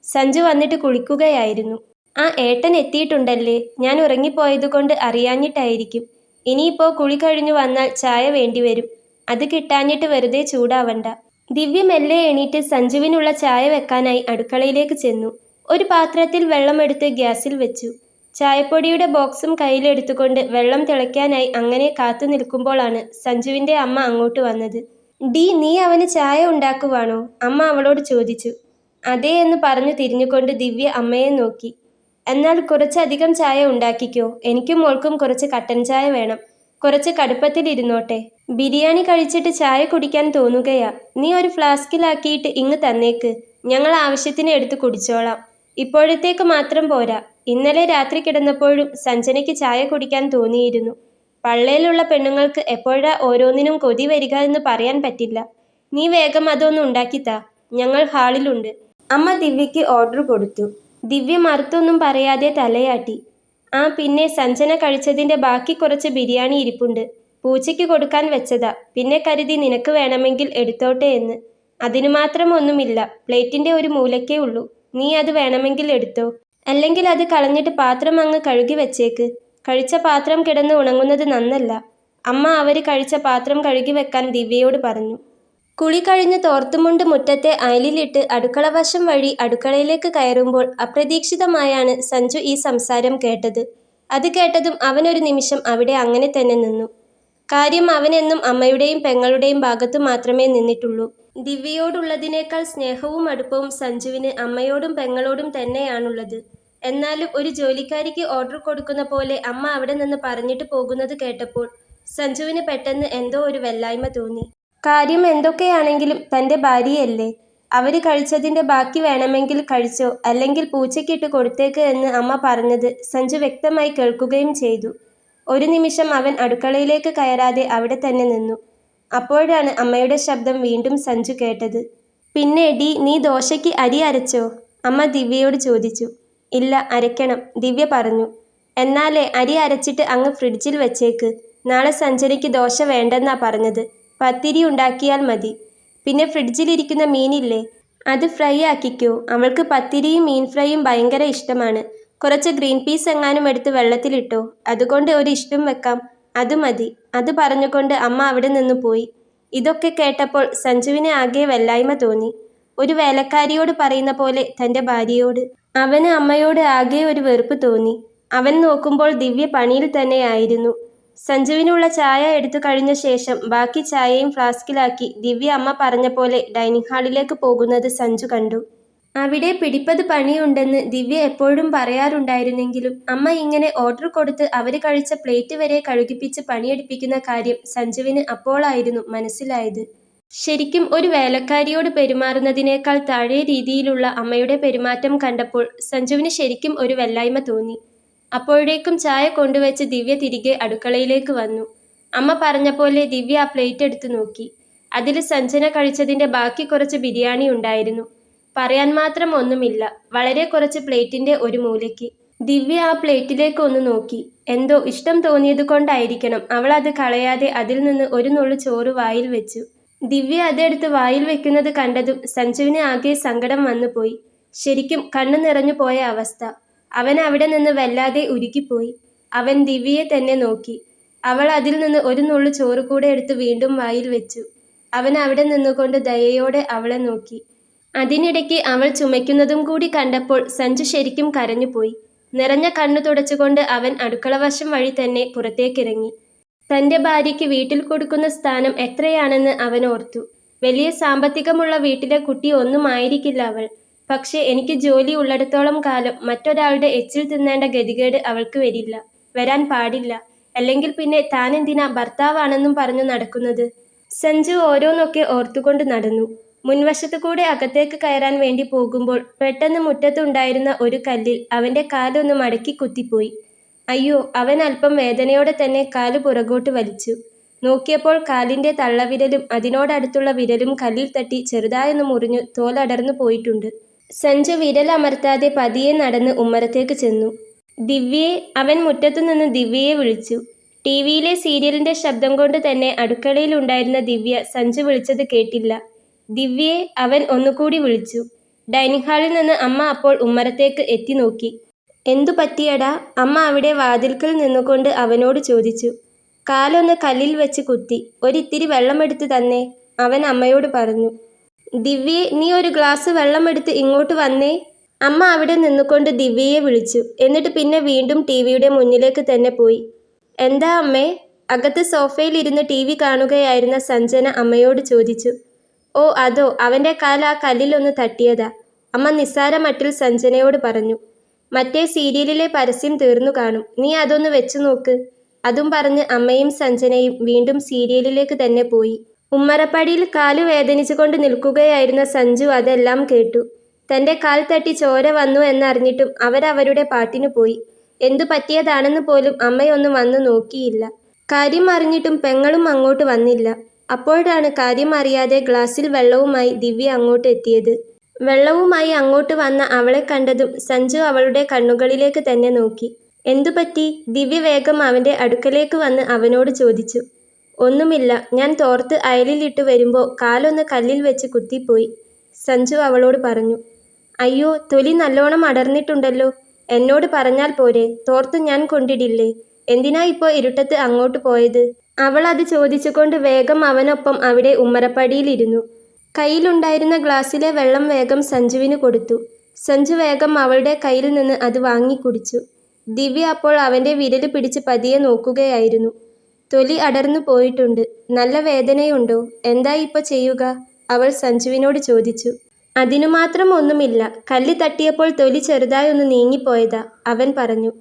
സഞ്ജു വന്നിട്ട് കുളിക്കുകയായിരുന്നു. ആ ഏട്ടൻ എത്തിയിട്ടുണ്ടല്ലേ, ഞാൻ ഉറങ്ങിപ്പോയതുകൊണ്ട് അറിയാഞ്ഞിട്ടായിരിക്കും. ഇനിയിപ്പോ കുളി കഴിഞ്ഞു വന്നാൽ ചായ വേണ്ടിവരും. അത് കിട്ടാഞ്ഞിട്ട് വെറുതെ ചൂടാവണ്ട. ദിവ്യ മെല്ലെ എണീറ്റ് സഞ്ജുവിനുള്ള ചായ വെക്കാനായി അടുക്കളയിലേക്ക് ചെന്നു. ഒരു പാത്രത്തിൽ വെള്ളമെടുത്ത് ഗ്യാസിൽ വെച്ചു. ചായപ്പൊടിയുടെ ബോക്സും കയ്യിലെടുത്തുകൊണ്ട് വെള്ളം തിളയ്ക്കാനായി അങ്ങനെ കാത്തു നിൽക്കുമ്പോഴാണ് സഞ്ജുവിന്റെ അമ്മ അങ്ങോട്ട് വന്നത്. ഡി, നീ അവന് ചായ ഉണ്ടാക്കുവാണോ? അമ്മ അവളോട് ചോദിച്ചു. അതേ എന്ന് പറഞ്ഞു തിരിഞ്ഞുകൊണ്ട് ദിവ്യ അമ്മയെ നോക്കി. എന്നാൽ കുറച്ചധികം ചായ ഉണ്ടാക്കിക്കോ, എനിക്കും മോൾക്കും കുറച്ച് കട്ടൻ ചായ വേണം. കുറച്ച് കടുപ്പത്തിലിരുന്നോട്ടെ. ബിരിയാണി കഴിച്ചിട്ട് ചായ കുടിക്കാൻ തോന്നുകയാ. നീ ഒരു ഫ്ലാസ്കിലാക്കിയിട്ട് ഇങ്ങ് തന്നേക്ക്, ഞങ്ങൾ ആവശ്യത്തിന് എടുത്ത് കുടിച്ചോളാം. ഇപ്പോഴത്തേക്ക് മാത്രം പോരാ. ഇന്നലെ രാത്രി കിടന്നപ്പോഴും സഞ്ജനയ്ക്ക് ചായ കുടിക്കാൻ തോന്നിയിരുന്നു. പള്ളയിലുള്ള പെണ്ണുങ്ങൾക്ക് എപ്പോഴാ ഓരോന്നിനും കൊതി വരിക എന്ന് പറയാൻ പറ്റില്ല. നീ വേഗം അതൊന്ന് ഉണ്ടാക്കിത്താ, ഞങ്ങൾ ഹാളിലുണ്ട്. അമ്മ ദിവ്യയ്ക്ക് ഓർഡർ കൊടുത്തു. ദിവ്യ മറുത്തൊന്നും പറയാതെ തലയാട്ടി. ആ പിന്നെ സഞ്ജന കഴിച്ചതിന്റെ ബാക്കി കുറച്ച് ബിരിയാണി ഇരിപ്പുണ്ട്. പൂച്ചയ്ക്ക് കൊടുക്കാൻ വെച്ചതാ. പിന്നെ കരുതി നിനക്ക് വേണമെങ്കിൽ എടുത്തോട്ടെ എന്ന്. അതിനു മാത്രം ഒന്നുമില്ല, പ്ലേറ്റിന്റെ ഒരു മൂലക്കേ ഉള്ളൂ. നീ അത് വേണമെങ്കിൽ എടുത്തോ. അല്ലെങ്കിൽ അത് കളഞ്ഞിട്ട് പാത്രം അങ്ങ് കഴുകി വെച്ചേക്ക്. കഴിച്ച പാത്രം കിടന്ന് ഉണങ്ങുന്നത് നന്നല്ല. അമ്മ അവര് കഴിച്ച പാത്രം കഴുകി വെക്കാൻ ദിവ്യയോട് പറഞ്ഞു. കുളി കഴിഞ്ഞ് തോർത്തുമുണ്ട് മുറ്റത്തെ അയലിലിട്ട് അടുക്കളവശം വഴി അടുക്കളയിലേക്ക് കയറുമ്പോൾ അപ്രതീക്ഷിതമായാണ് സഞ്ജു ഈ സംസാരം കേട്ടത്. അത് കേട്ടതും അവനൊരു നിമിഷം അവിടെ അങ്ങനെ തന്നെ നിന്നു. കാര്യം അവനെന്നും അമ്മയുടെയും പെങ്ങളുടെയും ഭാഗത്തു മാത്രമേ നിന്നിട്ടുള്ളൂ. ദിവ്യയോടുള്ളതിനേക്കാൾ സ്നേഹവും അടുപ്പവും സഞ്ജുവിന് അമ്മയോടും പെങ്ങളോടും തന്നെയാണുള്ളത്. എന്നാലും ഒരു ജോലിക്കാരിക്ക് ഓർഡർ കൊടുക്കുന്ന പോലെ അമ്മ അവിടെ നിന്ന് പറഞ്ഞിട്ട് പോകുന്നത് കേട്ടപ്പോൾ സഞ്ജുവിന് പെട്ടെന്ന് എന്തോ ഒരു വല്ലായ്മ തോന്നി. കാര്യം എന്തൊക്കെയാണെങ്കിലും തൻ്റെ ഭാര്യയല്ലേ. അവര് കഴിച്ചതിൻ്റെ ബാക്കി വേണമെങ്കിൽ കഴിച്ചോ, അല്ലെങ്കിൽ പൂച്ചയ്ക്കിട്ട് കൊടുത്തേക്ക് എന്ന് അമ്മ പറഞ്ഞത് സഞ്ജു വ്യക്തമായി കേൾക്കുകയും ചെയ്തു. ഒരു നിമിഷം അവൻ അടുക്കളയിലേക്ക് കയറാതെ അവിടെ തന്നെ നിന്നു. അപ്പോഴാണ് അമ്മയുടെ ശബ്ദം വീണ്ടും സഞ്ജു കേട്ടത്. പിന്നെ ഡി, നീ ദോശയ്ക്ക് അരി അരച്ചോ? അമ്മ ദിവ്യയോട് ചോദിച്ചു. ഇല്ല, അരയ്ക്കണം, ദിവ്യ പറഞ്ഞു. എന്നാലേ അരി അരച്ചിട്ട് അങ്ങ് ഫ്രിഡ്ജിൽ വെച്ചേക്ക്. നാളെ സഞ്ജനയ്ക്ക് ദോശ വേണ്ടെന്നാ പറഞ്ഞത്. പത്തിരി ഉണ്ടാക്കിയാൽ മതി. പിന്നെ ഫ്രിഡ്ജിലിരിക്കുന്ന മീനില്ലേ, അത് ഫ്രൈ ആക്കിക്കോ. അവൾക്ക് പത്തിരിയും മീൻ ഫ്രൈയും ഭയങ്കര ഇഷ്ടമാണ്. കുറച്ച് ഗ്രീൻ പീസ് എങ്ങാനും എടുത്ത് വെള്ളത്തിലിട്ടോ, അതുകൊണ്ട് ഒരു ഇഷ്ടം വെക്കാം. അത് മതി. അത് പറഞ്ഞുകൊണ്ട് അമ്മ അവിടെ നിന്ന് പോയി. ഇതൊക്കെ കേട്ടപ്പോൾ സഞ്ജുവിന് ആകെ വല്ലായ്മ തോന്നി. ഒരു വേലക്കാരിയോട് പറയുന്ന പോലെ തൻ്റെ ഭാര്യയോട്. അവന് അമ്മയോട് ആകെ ഒരു വെറുപ്പ് തോന്നി. അവൻ നോക്കുമ്പോൾ ദിവ്യ പണിയിൽ തന്നെയായിരുന്നു. സഞ്ജുവിനുള്ള ചായ എടുത്തു കഴിഞ്ഞ ശേഷം ബാക്കി ചായയും ഫ്ലാസ്കിലാക്കി ദിവ്യ അമ്മ പറഞ്ഞ പോലെ ഡൈനിങ് ഹാളിലേക്ക് പോകുന്നത് സഞ്ജു കണ്ടു. അവിടെ പിടിപ്പത് പണിയുണ്ടെന്ന് ദിവ്യ എപ്പോഴും പറയാറുണ്ടായിരുന്നെങ്കിലും അമ്മ ഇങ്ങനെ ഓർഡർ കൊടുത്ത് അവര് കഴിച്ച പ്ലേറ്റ് വരെ കഴുകിപ്പിച്ച് പണിയെടുപ്പിക്കുന്ന കാര്യം സഞ്ജുവിന് അപ്പോളായിരുന്നു മനസ്സിലായത്. ശരിക്കും ഒരു വേലക്കാരിയോട് പെരുമാറുന്നതിനേക്കാൾ താഴെ രീതിയിലുള്ള അമ്മയുടെ പെരുമാറ്റം കണ്ടപ്പോൾ സഞ്ജുവിന് ശരിക്കും ഒരു വല്ലായ്മ തോന്നി. അപ്പോഴേക്കും ചായ കൊണ്ടുവച്ച് ദിവ്യ തിരികെ അടുക്കളയിലേക്ക് വന്നു. അമ്മ പറഞ്ഞ പോലെ ദിവ്യ ആ പ്ലേറ്റ് എടുത്തു നോക്കി. അതിൽ സഞ്ജന കഴിച്ചതിൻ്റെ ബാക്കി കുറച്ച് ബിരിയാണി ഉണ്ടായിരുന്നു. പറയാൻ മാത്രം ഒന്നുമില്ല, വളരെ കുറച്ച് പ്ലേറ്റിന്റെ ഒരു മൂലയ്ക്ക്. ദിവ്യ ആ പ്ലേറ്റിലേക്ക് ഒന്ന് നോക്കി. എന്തോ ഇഷ്ടം തോന്നിയത് കൊണ്ടായിരിക്കണം അവൾ അത് കളയാതെ അതിൽ നിന്ന് ഒരു നുള്ളു ചോറ് വായിൽ വെച്ചു. ദിവ്യ അതെടുത്ത് വായിൽ വെക്കുന്നത് കണ്ടതും സഞ്ജുവിന് ആകെ സങ്കടം വന്നുപോയി. ശരിക്കും കണ്ണു നിറഞ്ഞു പോയ അവസ്ഥ. അവൻ അവിടെ നിന്ന് വല്ലാതെ ഉരുകിപ്പോയി. അവൻ ദിവ്യയെ തന്നെ നോക്കി. അവൾ അതിൽ നിന്ന് ഒരു നുള്ളു ചോറ് കൂടെ എടുത്ത് വീണ്ടും വായിൽ വെച്ചു. അവൻ അവിടെ നിന്നുകൊണ്ട് ദയയോടെ അവളെ നോക്കി. അതിനിടയ്ക്ക് അവൾ ചുമയ്ക്കുന്നതും കൂടി കണ്ടപ്പോൾ സഞ്ജു ശരിക്കും കരഞ്ഞുപോയി. നിറഞ്ഞ കണ്ണു തുടച്ചുകൊണ്ട് അവൻ അടുക്കളവശം വഴി തന്നെ പുറത്തേക്കിറങ്ങി. തൻ്റെ ഭാര്യയ്ക്ക് വീട്ടിൽ കൊടുക്കുന്ന സ്ഥാനം എത്രയാണെന്ന് അവൻ ഓർത്തു. വലിയ സാമ്പത്തികമുള്ള വീട്ടിലെ കുട്ടി ഒന്നും ആയിരിക്കില്ല അവൾ. പക്ഷേ എനിക്ക് ജോലി ഉള്ളിടത്തോളം കാലം മറ്റൊരാളുടെ എച്ചിൽ തിന്നേണ്ട ഗതികേട് അവൾക്ക് വരാൻ പാടില്ല. അല്ലെങ്കിൽ പിന്നെ താനെന്തിനാ ഭർത്താവാണെന്നും പറഞ്ഞു നടക്കുന്നത്? സഞ്ജു ഓരോന്നൊക്കെ ഓർത്തുകൊണ്ട് നടന്നു. മുൻവശത്തു കൂടെ അകത്തേക്ക് കയറാൻ വേണ്ടി പോകുമ്പോൾ പെട്ടെന്ന് മുറ്റത്തുണ്ടായിരുന്ന ഒരു കല്ലിൽ അവൻ്റെ കാലൊന്ന് മടക്കി കുത്തിപ്പോയി. അയ്യോ! അവൻ അല്പം വേദനയോടെ തന്നെ കാല് പുറകോട്ട് വലിച്ചു. നോക്കിയപ്പോൾ കാലിൻ്റെ തള്ളവിരലും അതിനോടടുത്തുള്ള വിരലും കല്ലിൽ തട്ടി ചെറുതായൊന്ന് മുറിഞ്ഞു തോലടർന്നു പോയിട്ടുണ്ട്. സഞ്ജു വിരലമർത്താതെ പതിയെ നടന്ന് ഉമ്മറത്തേക്ക് ചെന്നു. ദിവ്യയെ! അവൻ മുറ്റത്തുനിന്ന് ദിവ്യയെ വിളിച്ചു. ടിവിയിലെ സീരിയലിൻ്റെ ശബ്ദം കൊണ്ട് തന്നെ അടുക്കളയിലുണ്ടായിരുന്ന ദിവ്യ സഞ്ജു വിളിച്ചത് കേട്ടില്ല. ദിവ്യയെ! അവൻ ഒന്നുകൂടി വിളിച്ചു. ഡൈനിങ് ഹാളിൽ നിന്ന് അമ്മ അപ്പോൾ ഉമ്മറത്തേക്ക് എത്തി നോക്കി. എന്തു പറ്റിയടാ? അമ്മ അവിടെ വാതിൽക്കൽ നിന്നുകൊണ്ട് അവനോട് ചോദിച്ചു. കാലൊന്ന് കല്ലിൽ വെച്ച് കുത്തി. ഒരിത്തിരി വെള്ളമെടുത്ത് തന്നേ, അവൻ അമ്മയോട് പറഞ്ഞു. ദിവ്യയെ! നീ ഒരു ഗ്ലാസ് വെള്ളമെടുത്ത് ഇങ്ങോട്ട് വന്നേ. അമ്മ അവിടെ നിന്നുകൊണ്ട് ദിവ്യയെ വിളിച്ചു. എന്നിട്ട് പിന്നെ വീണ്ടും ടിവിയുടെ മുന്നിലേക്ക് തന്നെ പോയി. എന്താ അമ്മേ? അകത്ത് സോഫയിലിരുന്ന് ടിവി കാണുകയായിരുന്ന സഞ്ജന അമ്മയോട് ചോദിച്ചു. ഓ അതോ, അവൻ്റെ കാൽ ആ കല്ലിലൊന്ന് തട്ടിയതാ, അമ്മ നിസ്സാര മട്ടിൽ സഞ്ജനയോട് പറഞ്ഞു. മറ്റേ സീരിയലിലെ പരസ്യം തീർന്നു കാണും, നീ അതൊന്ന് വെച്ചു നോക്ക്. അതും പറഞ്ഞ് അമ്മയും സഞ്ജനയും വീണ്ടും സീരിയലിലേക്ക് തന്നെ പോയി. ഉമ്മറപ്പടിയിൽ കാല് വേദനിച്ചുകൊണ്ട് നിൽക്കുകയായിരുന്ന സഞ്ജു അതെല്ലാം കേട്ടു. തൻ്റെ കാൽ തട്ടി ചോര വന്നു എന്നറിഞ്ഞിട്ടും അവരവരുടെ പാട്ടിനു പോയി. എന്തു പറ്റിയതാണെന്ന് പോലും അമ്മയൊന്നും വന്നു നോക്കിയില്ല. കാര്യം അറിഞ്ഞിട്ടും പെങ്ങളും അങ്ങോട്ട് വന്നില്ല. അപ്പോഴാണ് കാര്യം അറിയാതെ ഗ്ലാസ്സിൽ വെള്ളവുമായി ദിവ്യ അങ്ങോട്ട് എത്തിയത്. വെള്ളവുമായി അങ്ങോട്ട് വന്ന അവളെ കണ്ടതും സഞ്ജു അവളുടെ കണ്ണുകളിലേക്ക് തന്നെ നോക്കി. എന്തുപറ്റി? ദിവ്യ വേഗം അവൻ്റെ അടുക്കലേക്ക് വന്ന് അവനോട് ചോദിച്ചു. ഒന്നുമില്ല, ഞാൻ തോർത്ത് അയലിലിട്ട് വരുമ്പോൾ കാലൊന്ന് കല്ലിൽ വെച്ച് കുത്തിപ്പോയി, സഞ്ജു അവളോട് പറഞ്ഞു. അയ്യോ, തൊലി നല്ലോണം അടർന്നിട്ടുണ്ടല്ലോ. എന്നോട് പറഞ്ഞാൽ പോരെ, തോർത്ത് ഞാൻ കൊണ്ടിടില്ലേ. എന്തിനാ ഇപ്പോൾ ഇരുട്ടത്ത് അങ്ങോട്ട് പോയത്? അവൾ അത് ചോദിച്ചുകൊണ്ട് വേഗം അവനൊപ്പം അവിടെ ഉമ്മറപ്പടിയിലിരുന്നു. കയ്യിലുണ്ടായിരുന്ന ഗ്ലാസ്സിലെ വെള്ളം വേഗം സഞ്ജുവിന് കൊടുത്തു. സഞ്ജു വേഗം അവളുടെ കയ്യിൽ നിന്ന് അത് വാങ്ങി കുടിച്ചു. ദിവ്യ അപ്പോൾ അവൻ്റെ വിരല് പിടിച്ച് പതിയെ നോക്കുകയായിരുന്നു. തൊലി അടർന്നു പോയിട്ടുണ്ട്. നല്ല വേദനയുണ്ടോ? എന്താ ഇപ്പോൾ ചെയ്യുക? അവൾ സഞ്ജുവിനോട് ചോദിച്ചു. അതിനു മാത്രം ഒന്നുമില്ല, കല്ല് തട്ടിയപ്പോൾ തൊലി ചെറുതായി ഒന്ന് നീങ്ങിപ്പോയതാ, അവൻ പറഞ്ഞു.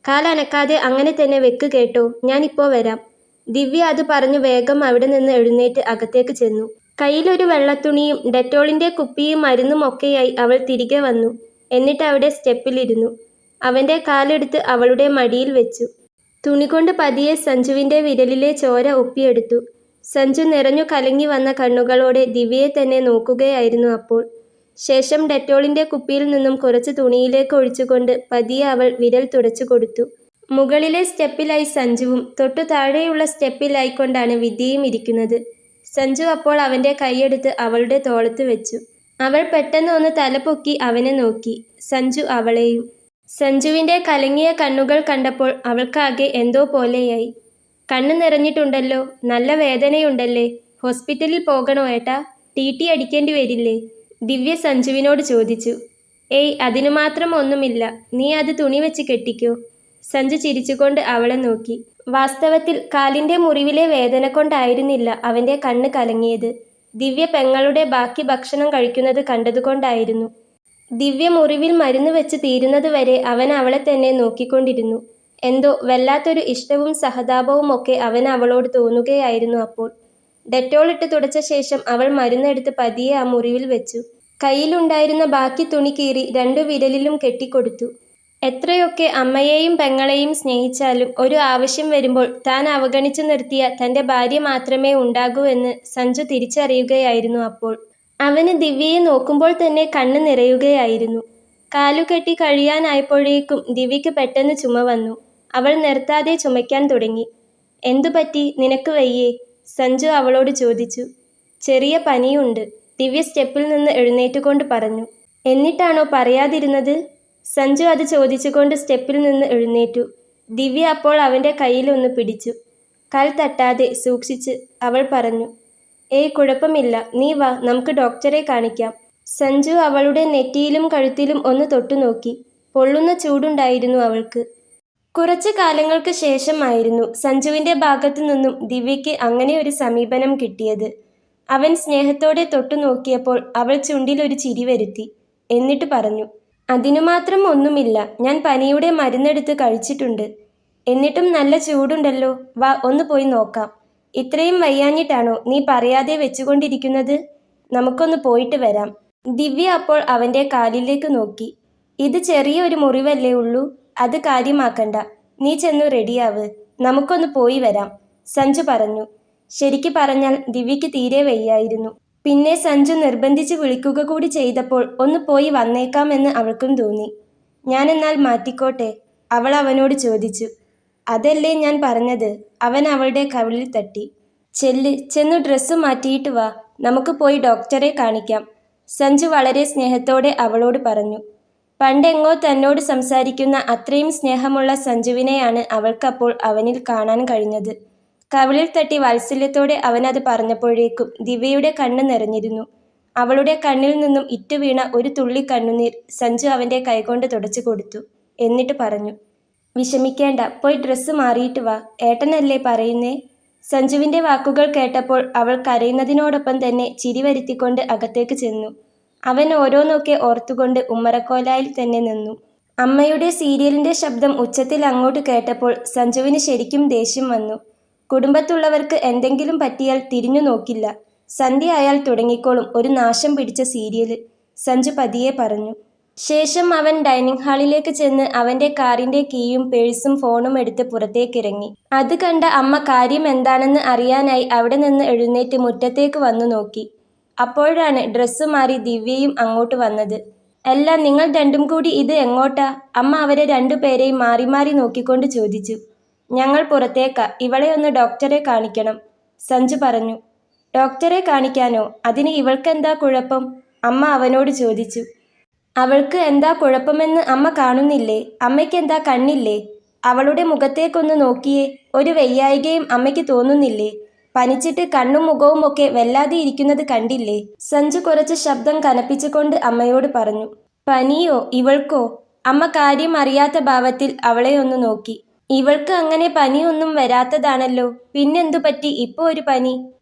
കാലനക്കാതെ അങ്ങനെ തന്നെ വെക്ക് കേട്ടോ, ഞാനിപ്പോൾ വരാം. ദിവ്യ അത് പറഞ്ഞു വേഗം അവിടെ നിന്ന് എഴുന്നേറ്റ് അകത്തേക്ക് ചെന്നു. കയ്യിലൊരു വെള്ളത്തുണിയും ഡെറ്റോളിൻ്റെ കുപ്പിയും മരുന്നും ഒക്കെയായി അവൾ തിരികെ വന്നു. എന്നിട്ട് അവിടെ സ്റ്റെപ്പിലിരുന്നു. അവൻ്റെ കാലെടുത്ത് അവളുടെ മടിയിൽ വെച്ചു. തുണി കൊണ്ട് പതിയെ സഞ്ജുവിൻ്റെ വിരലിലെ ചോര ഒപ്പിയെടുത്തു. സഞ്ജു നിറഞ്ഞു കലങ്ങി വന്ന കണ്ണുകളോടെ ദിവ്യയെ തന്നെ നോക്കുകയായിരുന്നു അപ്പോൾ. ശേഷം ഡെറ്റോളിൻ്റെ കുപ്പിയിൽ നിന്നും കുറച്ച് തുണിയിലേക്ക് ഒഴിച്ചുകൊണ്ട് പതിയെ അവൾ വിരൽ തുടച്ചു കൊടുത്തു. മുകളിലെ സ്റ്റെപ്പിലായി സഞ്ജുവും തൊട്ടു താഴെയുള്ള സ്റ്റെപ്പിലായിക്കൊണ്ടാണ് വിദ്യയും ഇരിക്കുന്നത്. സഞ്ജു അപ്പോൾ അവൻ്റെ കൈയെടുത്ത് അവളുടെ തോളത്ത് വെച്ചു. അവൾ പെട്ടെന്ന് ഒന്ന് തലപൊക്കി അവനെ നോക്കി. സഞ്ജു അവളെയും. സഞ്ജുവിൻ്റെ കലങ്ങിയ കണ്ണുകൾ കണ്ടപ്പോൾ അവൾക്കാകെ എന്തോ പോലെയായി. കണ്ണ് നിറഞ്ഞിട്ടുണ്ടല്ലോ, നല്ല വേദനയുണ്ടല്ലേ, ഹോസ്പിറ്റലിൽ പോകണോ ഏട്ടാ? ടി അടിക്കേണ്ടി വരില്ലേ? ദിവ്യ സഞ്ജുവിനോട് ചോദിച്ചു. ഏയ്, അതിനു മാത്രം ഒന്നുമില്ല, നീ അത് തുണി വെച്ച് കെട്ടിക്കോ. സഞ്ജു ചിരിച്ചുകൊണ്ട് അവളെ നോക്കി. വാസ്തവത്തിൽ കാലിൻ്റെ മുറിവിലെ വേദന കൊണ്ടായിരുന്നില്ല അവൻ്റെ കണ്ണ് കലങ്ങിയത്. ദിവ്യ പെങ്ങളുടെ ബാക്കി ഭക്ഷണം കഴിക്കുന്നത് കണ്ടതുകൊണ്ടായിരുന്നു. ദിവ്യ മുറിവിൽ മരുന്ന് വെച്ച് തീരുന്നത് വരെ അവൻ അവളെ തന്നെ നോക്കിക്കൊണ്ടിരുന്നു. എന്തോ വല്ലാത്തൊരു ഇഷ്ടവും സഹതാപവും ഒക്കെ അവൻ അവളോട് തോന്നുകയായിരുന്നു അപ്പോൾ. ഡെറ്റോൾ ഇട്ട് തുടച്ച ശേഷം അവൾ മരുന്നെടുത്ത് പതിയെ ആ മുറിവിൽ വെച്ചു. കയ്യിലുണ്ടായിരുന്ന ബാക്കി തുണി കീറി 2 വിരലിലും കെട്ടിക്കൊടുത്തു. എത്രയൊക്കെ അമ്മയെയും പെങ്ങളെയും സ്നേഹിച്ചാലും ഒരു ആവശ്യം വരുമ്പോൾ താൻ അവഗണിച്ചു നിർത്തിയ തൻ്റെ ഭാര്യ മാത്രമേ ഉണ്ടാകൂ എന്ന് സഞ്ജു തിരിച്ചറിയുകയായിരുന്നു അപ്പോൾ. അവന് ദിവ്യയെ നോക്കുമ്പോൾ തന്നെ കണ്ണ് നിറയുകയായിരുന്നു. കാലുകെട്ടി കഴിയാനായപ്പോഴേക്കും ദിവ്യയ്ക്ക് പെട്ടെന്ന് ചുമ വന്നു. അവൾ നിർത്താതെ ചുമയ്ക്കാൻ തുടങ്ങി. എന്തുപറ്റി, നിനക്ക് വയ്യേ? സഞ്ജു അവളോട് ചോദിച്ചു. ചെറിയ പനിയുണ്ട്, ദിവ്യ സ്റ്റെപ്പിൽ നിന്ന് എഴുന്നേറ്റുകൊണ്ട് പറഞ്ഞു. എന്നിട്ടാണോ പറയാതിരുന്നത്? സഞ്ജു അത് ചോദിച്ചുകൊണ്ട് സ്റ്റെപ്പിൽ നിന്ന് എഴുന്നേറ്റു. ദിവ്യ അപ്പോൾ അവൻ്റെ കയ്യിലൊന്ന് പിടിച്ചു. കാൽ തട്ടാതെ സൂക്ഷിച്ച് അവൾ പറഞ്ഞു. ഏയ് കുഴപ്പമില്ല, നീ വാ, നമുക്ക് ഡോക്ടറെ കാണിക്കാം. സഞ്ജു അവളുടെ നെറ്റിയിലും കഴുത്തിലും ഒന്ന് തൊട്ടുനോക്കി. പൊള്ളുന്ന ചൂടുണ്ടായിരുന്നു അവൾക്ക്. കുറച്ച് കാലങ്ങൾക്ക് ശേഷമായിരുന്നു സഞ്ജുവിൻ്റെ ഭാഗത്തു നിന്നും ദിവ്യയ്ക്ക് അങ്ങനെ ഒരു സമീപനം കിട്ടിയത്. അവൻ സ്നേഹത്തോടെ തൊട്ടുനോക്കിയപ്പോൾ അവൾ ചുണ്ടിലൊരു ചിരി വരുത്തി. എന്നിട്ട് പറഞ്ഞു, അതിനുമാത്രം ഒന്നുമില്ല, ഞാൻ പനിയുടെ മരുന്നെടുത്ത് കഴിച്ചിട്ടുണ്ട്. എന്നിട്ടും നല്ല ചൂടുണ്ടല്ലോ, വാ ഒന്ന് പോയി നോക്കാം. ഇത്രയും വയ്യാഞ്ഞിട്ടാണോ നീ പറയാതെ വെച്ചുകൊണ്ടിരിക്കുന്നത്? നമുക്കൊന്ന് പോയിട്ട് വരാം. ദിവ്യ അപ്പോൾ അവൻ്റെ കാലിലേക്ക് നോക്കി. ഇത് ചെറിയൊരു മുറിവല്ലേ ഉള്ളൂ, അത് കാര്യമാക്കണ്ട. നീ ചെന്നു റെഡിയാവ്, നമുക്കൊന്ന് പോയി വരാം, സഞ്ജു പറഞ്ഞു. ശരിക്ക് പറഞ്ഞാൽ ദിവ്യയ്ക്ക് തീരെ വയ്യായിരുന്നു. പിന്നെ സഞ്ജു നിർബന്ധിച്ച് വിളിക്കുക കൂടി ചെയ്തപ്പോൾ ഒന്ന് പോയി വന്നേക്കാമെന്ന് അവൾക്കും തോന്നി. ഞാനെന്നാൽ മാറ്റിക്കോട്ടെ, അവൾ അവനോട് ചോദിച്ചു. അതല്ലേ ഞാൻ പറഞ്ഞത്, അവൻ അവളുടെ കവിളിൽ തട്ടി. ചെന്നു ഡ്രസ്സ് മാറ്റിയിട്ട് വാ, നമുക്ക് പോയി ഡോക്ടറെ കാണിക്കാം, സഞ്ജു വളരെ സ്നേഹത്തോടെ അവളോട് പറഞ്ഞു. പണ്ടെങ്ങോ തന്നോട് സംസാരിക്കുന്ന അത്രയും സ്നേഹമുള്ള സഞ്ജുവിനെയാണ് അവൾക്കപ്പോൾ അവനിൽ കാണാൻ കഴിഞ്ഞത്. കവിളിൽ തട്ടി വാത്സല്യത്തോടെ അവനത് പറഞ്ഞപ്പോഴേക്കും ദിവ്യയുടെ കണ്ണ് നിറഞ്ഞിരുന്നു. അവളുടെ കണ്ണിൽ നിന്നും ഇറ്റുവീണ ഒരു തുള്ളി കണ്ണുനീർ സഞ്ജു അവൻ്റെ കൈകൊണ്ട് തുടച്ചു കൊടുത്തു. എന്നിട്ട് പറഞ്ഞു, വിഷമിക്കേണ്ട, പോയി ഡ്രസ്സ് മാറിയിട്ട് വാ, ഏട്ടനല്ലേ പറയുന്നേ. സഞ്ജുവിൻ്റെ വാക്കുകൾ കേട്ടപ്പോൾ അവൾ കരയുന്നതിനോടൊപ്പം തന്നെ ചിരി വരുത്തിക്കൊണ്ട് അകത്തേക്ക് ചെന്നു. അവൻ ഓരോന്നൊക്കെ ഓർത്തുകൊണ്ട് ഉമ്മറക്കോലായിൽ തന്നെ നിന്നു. അമ്മയുടെ സീരിയലിൻ്റെ ശബ്ദം ഉച്ചത്തിൽ അങ്ങോട്ട് കേട്ടപ്പോൾ സഞ്ജുവിന് ശരിക്കും ദേഷ്യം വന്നു. കുടുംബത്തുള്ളവർക്ക് എന്തെങ്കിലും പറ്റിയാൽ തിരിഞ്ഞു നോക്കില്ല. സന്ധ്യ ആയാൽ തുടങ്ങിക്കോളും ഒരു നാശം പിടിച്ച സീരിയല്, സഞ്ജു പതിയെ പറഞ്ഞു. ശേഷം അവൻ ഡൈനിങ് ഹാളിലേക്ക് ചെന്ന് അവൻ്റെ കാറിൻ്റെ കീയും പേഴ്സും ഫോണും എടുത്ത് പുറത്തേക്കിറങ്ങി. അത് കണ്ട അമ്മ കാര്യം എന്താണെന്ന് അറിയാനായി അവിടെ നിന്ന് എഴുന്നേറ്റ് മുറ്റത്തേക്ക് വന്നു നോക്കി. അപ്പോഴാണ് ഡ്രസ്സ് മാറി ദിവ്യയും അങ്ങോട്ട് വന്നത്. അല്ല, നിങ്ങൾ രണ്ടും കൂടി ഇത് എങ്ങോട്ടാ? അമ്മ അവരെ രണ്ടുപേരെയും മാറി മാറി നോക്കിക്കൊണ്ട് ചോദിച്ചു. ഞങ്ങൾ പുറത്തേക്കാ, ഇവളെ ഒന്ന് ഡോക്ടറെ കാണിക്കണം, സഞ്ജു പറഞ്ഞു. ഡോക്ടറെ കാണിക്കാനോ? അതിന് ഇവൾക്കെന്താ കുഴപ്പം? അമ്മ അവനോട് ചോദിച്ചു. അവൾക്ക് എന്താ കുഴപ്പമെന്ന് അമ്മ കാണുന്നില്ലേ? അമ്മയ്ക്കെന്താ കണ്ണില്ലേ? അവളുടെ മുഖത്തേക്കൊന്ന് നോക്കിയേ, ഒരു വയ്യായികയും അമ്മയ്ക്ക് തോന്നുന്നില്ലേ? പനിച്ചിട്ട് കണ്ണും മുഖവും ഒക്കെ വല്ലാതെ ഇരിക്കുന്നത് കണ്ടില്ലേ? സഞ്ജു കുറച്ച് ശബ്ദം കനപ്പിച്ചുകൊണ്ട് അമ്മയോട് പറഞ്ഞു. പനിയോ? ഇവൾക്കോ? അമ്മ കാര്യം അറിയാത്ത ഭാവത്തിൽ അവളെ ഒന്ന് നോക്കി. ഇവൾക്ക് അങ്ങനെ പനിയൊന്നും വരാത്തതാണല്ലോ, പിന്നെന്തു പറ്റി ഇപ്പോ ഒരു പനി?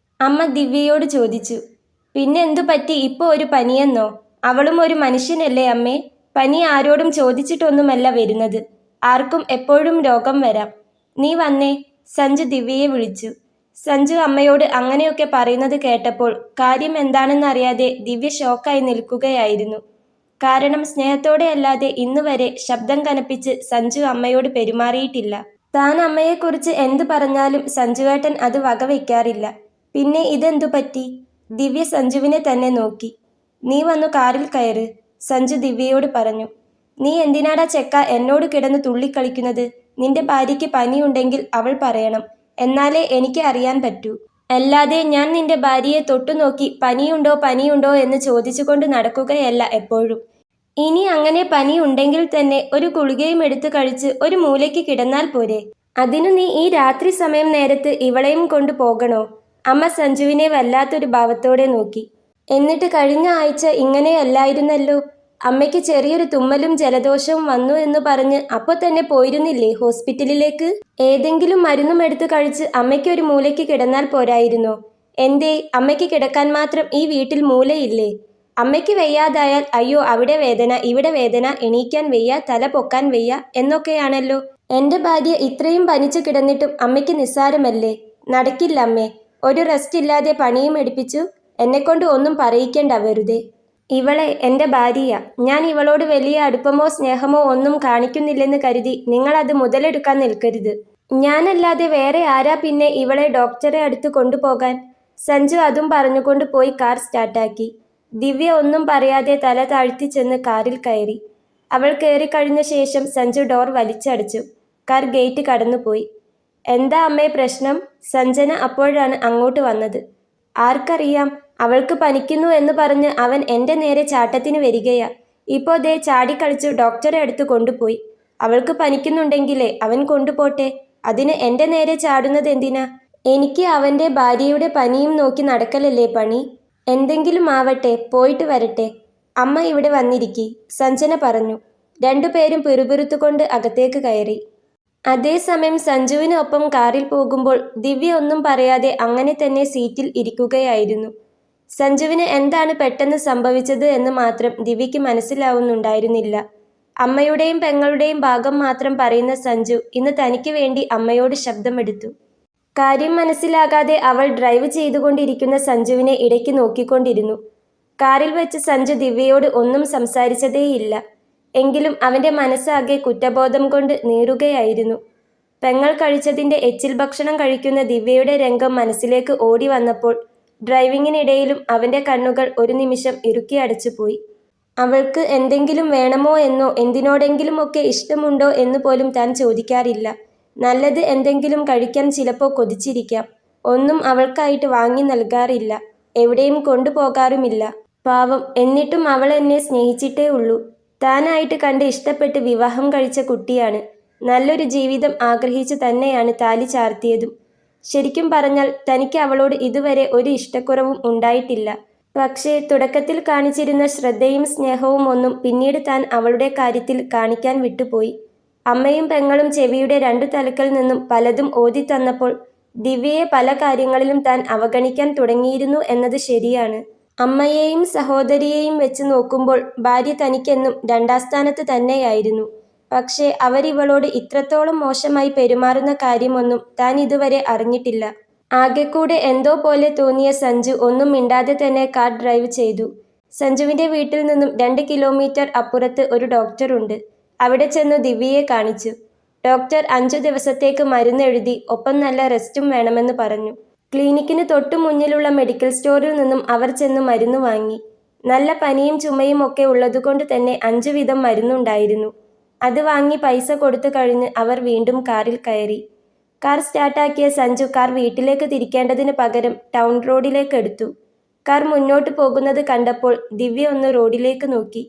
അമ്മ ദിവ്യയോട് ചോദിച്ചു. പിന്നെന്തു പറ്റി ഇപ്പോ ഒരു പനിയെന്നോ? അവളും ഒരു മനുഷ്യനല്ലേ അമ്മേ? പനി ആരോടും ചോദിച്ചിട്ടൊന്നുമല്ല വരുന്നത്. ആർക്കും എപ്പോഴും രോഗം വരാം. നീ വന്നേ, സഞ്ജു ദിവ്യയെ വിളിച്ചു. സഞ്ജു അമ്മയോട് അങ്ങനെയൊക്കെ പറയുന്നത് കേട്ടപ്പോൾ കാര്യം എന്താണെന്നറിയാതെ ദിവ്യ ഷോക്കായി നിൽക്കുകയായിരുന്നു. കാരണം സ്നേഹത്തോടെ അല്ലാതെ ഇന്നുവരെ ശബ്ദം കനപ്പിച്ച് സഞ്ജു അമ്മയോട് പെരുമാറിയിട്ടില്ല. താൻ അമ്മയെക്കുറിച്ച് എന്തു പറഞ്ഞാലും സഞ്ജുവേട്ടൻ അത് വകവയ്ക്കാറില്ല. പിന്നെ ഇതെന്തു പറ്റി? ദിവ്യ സഞ്ജുവിനെ തന്നെ നോക്കി. നീ വന്നു കാറിൽ കയറ്, സഞ്ജു ദിവ്യയോട് പറഞ്ഞു. നീ എന്തിനാടാ ചെക്ക എന്നോട് കിടന്ന് തുള്ളിക്കളിക്കുന്നത്? നിന്റെ ഭാര്യയ്ക്ക് പനിയുണ്ടെങ്കിൽ അവൾ പറയണം, എന്നാലേ എനിക്ക് അറിയാൻ പറ്റൂ. അല്ലാതെ ഞാൻ നിന്റെ ഭാര്യയെ തൊട്ടുനോക്കി പനിയുണ്ടോ എന്ന് ചോദിച്ചുകൊണ്ട് നടക്കുകയല്ല എപ്പോഴും. ഇനി അങ്ങനെ പനിയുണ്ടെങ്കിൽ തന്നെ ഒരു ഗുളികയും എടുത്തു കഴിച്ച് ഒരു മൂലയ്ക്ക് കിടന്നാൽ പോരെ? അതിനു നീ ഈ രാത്രി സമയം നേരത്ത് ഇവളെയും കൊണ്ട് പോകണോ? അമ്മ സഞ്ജുവിനെ വല്ലാത്തൊരു ഭാവത്തോടെ നോക്കി. എന്നിട്ട് കഴിഞ്ഞ ആഴ്ച ഇങ്ങനെയല്ലായിരുന്നല്ലോ. അമ്മയ്ക്ക് ചെറിയൊരു തുമ്മലും ജലദോഷവും വന്നു എന്ന് പറഞ്ഞ് അപ്പോൾ തന്നെ പോയിരുന്നില്ലേ ഹോസ്പിറ്റലിലേക്ക്? ഏതെങ്കിലും മരുന്നും എടുത്തു കഴിച്ച് അമ്മയ്ക്ക് ഒരു മൂലയ്ക്ക് കിടന്നാൽ പോരായിരുന്നോ? എന്തേ, അമ്മയ്ക്ക് കിടക്കാൻ മാത്രം ഈ വീട്ടിൽ മൂലയില്ലേ? അമ്മയ്ക്ക് വയ്യാതായാൽ അയ്യോ അവിടെ വേദന ഇവിടെ വേദന, എണീക്കാൻ വയ്യ, തല പൊക്കാൻ വയ്യ എന്നൊക്കെയാണല്ലോ. എൻ്റെ ഭാര്യ ഇത്രയും പനിച്ചു കിടന്നിട്ടും അമ്മയ്ക്ക് നിസ്സാരമല്ലേ? നടക്കില്ല അമ്മേ. ഒരു റെസ്റ്റ് ഇല്ലാതെ പണിയും എടുപ്പിച്ചു എന്നെക്കൊണ്ട് ഒന്നും പറയിക്കണ്ട വെറുതെ. ഇവളെ എൻ്റെ ഭാര്യയാ. ഞാൻ ഇവളോട് വലിയ അടുപ്പമോ സ്നേഹമോ ഒന്നും കാണിക്കുന്നില്ലെന്ന് കരുതി നിങ്ങളത് മുതലെടുക്കാൻ നിൽക്കരുത്. ഞാനല്ലാതെ വേറെ ആരാ പിന്നെ ഇവളെ ഡോക്ടറെ അടുത്ത് കൊണ്ടുപോകാൻ? സഞ്ജു അതും പറഞ്ഞുകൊണ്ട് പോയി കാർ സ്റ്റാർട്ടാക്കി. ദിവ്യ ഒന്നും പറയാതെ തല താഴ്ത്തി ചെന്ന് കാറിൽ കയറി. അവൾ കയറിക്കഴിഞ്ഞ ശേഷം സഞ്ജു ഡോർ വലിച്ചടച്ചു. കാർ ഗേറ്റ് കടന്നുപോയി. എന്താ അമ്മേ പ്രശ്നം? സഞ്ജന അപ്പോഴാണ് അങ്ങോട്ട് വന്നത്. ആർക്കറിയാം, അവൾക്ക് പനിക്കുന്നു എന്ന് പറഞ്ഞ് അവൻ എൻ്റെ നേരെ ചാട്ടത്തിന് വരികയാ. ഇപ്പോൾ ദേ ചാടിക്കളിച്ചു ഡോക്ടറെ അടുത്ത് കൊണ്ടുപോയി. അവൾക്ക് പനിക്കുന്നുണ്ടെങ്കിലേ അവൻ കൊണ്ടുപോട്ടെ, അതിന് എൻ്റെ നേരെ ചാടുന്നത് എന്തിനാ? എനിക്ക് അവൻ്റെ ഭാര്യയുടെ പനിയും നോക്കി നടക്കലല്ലേ പണി. എന്തെങ്കിലും ആവട്ടെ, പോയിട്ട് വരട്ടെ. അമ്മ ഇവിടെ വന്നിരിക്കി, സഞ്ജന പറഞ്ഞു. രണ്ടുപേരും പിറുപിറുത്തുകൊണ്ട് അകത്തേക്ക് കയറി. അതേസമയം സഞ്ജുവിന് ഒപ്പം കാറിൽ പോകുമ്പോൾ ദിവ്യ ഒന്നും പറയാതെ അങ്ങനെ തന്നെ സീറ്റിൽ ഇരിക്കുകയായിരുന്നു. സഞ്ജുവിന് എന്താണ് പെട്ടെന്ന് സംഭവിച്ചത് എന്ന് മാത്രം ദിവ്യയ്ക്ക് മനസ്സിലാവുന്നുണ്ടായിരുന്നില്ല. അമ്മയുടെയും പെങ്ങളുടെയും ഭാഗം മാത്രം പറയുന്ന സഞ്ജു ഇന്ന് തനിക്ക് വേണ്ടി അമ്മയോട് ശബ്ദമെടുത്തു. കാര്യം മനസ്സിലാകാതെ അവൾ ഡ്രൈവ് ചെയ്തുകൊണ്ടിരിക്കുന്ന സഞ്ജുവിനെ ഇടയ്ക്ക് നോക്കിക്കൊണ്ടിരുന്നു. കാറിൽ വെച്ച് സഞ്ജു ദിവ്യയോട് ഒന്നും സംസാരിച്ചതേയില്ല. എങ്കിലും അവൻ്റെ മനസ്സാകെ കുറ്റബോധം കൊണ്ട് നീറുകയായിരുന്നു. പെങ്ങൾ കഴിച്ചതിൻ്റെ എച്ചിൽ ഭക്ഷണം കഴിക്കുന്ന ദിവ്യയുടെ രംഗം മനസ്സിലേക്ക് ഓടി വന്നപ്പോൾ ഡ്രൈവിങ്ങിനിടയിലും അവൻ്റെ കണ്ണുകൾ ഒരു നിമിഷം ഇറുക്കി അടച്ചുപോയി. അവൾക്ക് എന്തെങ്കിലും വേണമോ എന്നോ എന്തിനോടെങ്കിലുമൊക്കെ ഇഷ്ടമുണ്ടോ എന്ന് പോലും താൻ ചോദിക്കാറില്ല. നല്ലത് എന്തെങ്കിലും കഴിക്കാൻ ചിലപ്പോൾ കൊതിച്ചിരിക്കാം. ഒന്നും അവൾക്കായിട്ട് വാങ്ങി നൽകാറില്ല, എവിടെയും കൊണ്ടുപോകാറുമില്ല. പാവം, എന്നിട്ടും അവൾ എന്നെ സ്നേഹിച്ചിട്ടേ ഉള്ളൂ. താനായിട്ട് കണ്ട് ഇഷ്ടപ്പെട്ട് വിവാഹം കഴിച്ച കുട്ടിയാണ്. നല്ലൊരു ജീവിതം ആഗ്രഹിച്ചു തന്നെയാണ് താലി ചാർത്തിയതും. ശരിക്കും പറഞ്ഞാൽ തനിക്ക് അവളോട് ഇതുവരെ ഒരു ഇഷ്ടക്കുറവും ഉണ്ടായിട്ടില്ല. പക്ഷേ തുടക്കത്തിൽ കാണിച്ചിരുന്ന ശ്രദ്ധയും സ്നേഹവും ഒന്നും പിന്നീട് താൻ അവളുടെ കാര്യത്തിൽ കാണിക്കാൻ വിട്ടുപോയി. അമ്മയും പെങ്ങളും ചെവിയുടെ രണ്ടു തലക്കൽ നിന്നും പലതും ഓതിത്തന്നപ്പോൾ ദിവ്യയെ പല കാര്യങ്ങളിലും താൻ അവഗണിക്കാൻ തുടങ്ങിയിരുന്നു എന്നത് ശരിയാണ്. അമ്മയെയും സഹോദരിയെയും വെച്ച് നോക്കുമ്പോൾ ഭാര്യ തനിക്കെന്നും രണ്ടാം സ്ഥാനത്ത് തന്നെയായിരുന്നു. പക്ഷേ അവരിവളോട് ഇത്രത്തോളം മോശമായി പെരുമാറുന്ന കാര്യമൊന്നും താൻ ഇതുവരെ അറിഞ്ഞിട്ടില്ല. ആകെക്കൂടെ എന്തോ പോലെ തോന്നിയ സഞ്ജു ഒന്നും മിണ്ടാതെ തന്നെ കാർ ഡ്രൈവ് ചെയ്തു. സഞ്ജുവിൻ്റെ വീട്ടിൽ നിന്നും 2 കിലോമീറ്റർ അപ്പുറത്ത് ഒരു ഡോക്ടറുണ്ട്. അവിടെ ചെന്നു ദിവ്യയെ കാണിച്ചു. ഡോക്ടർ 5 ദിവസത്തേക്ക് മരുന്ന് എഴുതി, ഒപ്പം നല്ല റെസ്റ്റും വേണമെന്ന് പറഞ്ഞു. ക്ലിനിക്കിന് തൊട്ടു മുന്നിലുള്ള മെഡിക്കൽ സ്റ്റോറിൽ നിന്നും അവർ ചെന്ന് മരുന്ന് വാങ്ങി. നല്ല പനിയും ചുമയും ഒക്കെ ഉള്ളതുകൊണ്ട് തന്നെ 5 വീതം മരുന്നുണ്ടായിരുന്നു. അത് വാങ്ങി പൈസ കൊടുത്തു കഴിഞ്ഞ് അവർ വീണ്ടും കാറിൽ കയറി. കാർ സ്റ്റാർട്ടാക്കിയ സഞ്ജു കാർ വീട്ടിലേക്ക് തിരിക്കേണ്ടതിന് പകരം ടൗൺ റോഡിലേക്ക് എടുത്തു. കാർ മുന്നോട്ട് പോകുന്നത് കണ്ടപ്പോൾ ദിവ്യ ഒന്ന് റോഡിലേക്ക് നോക്കി.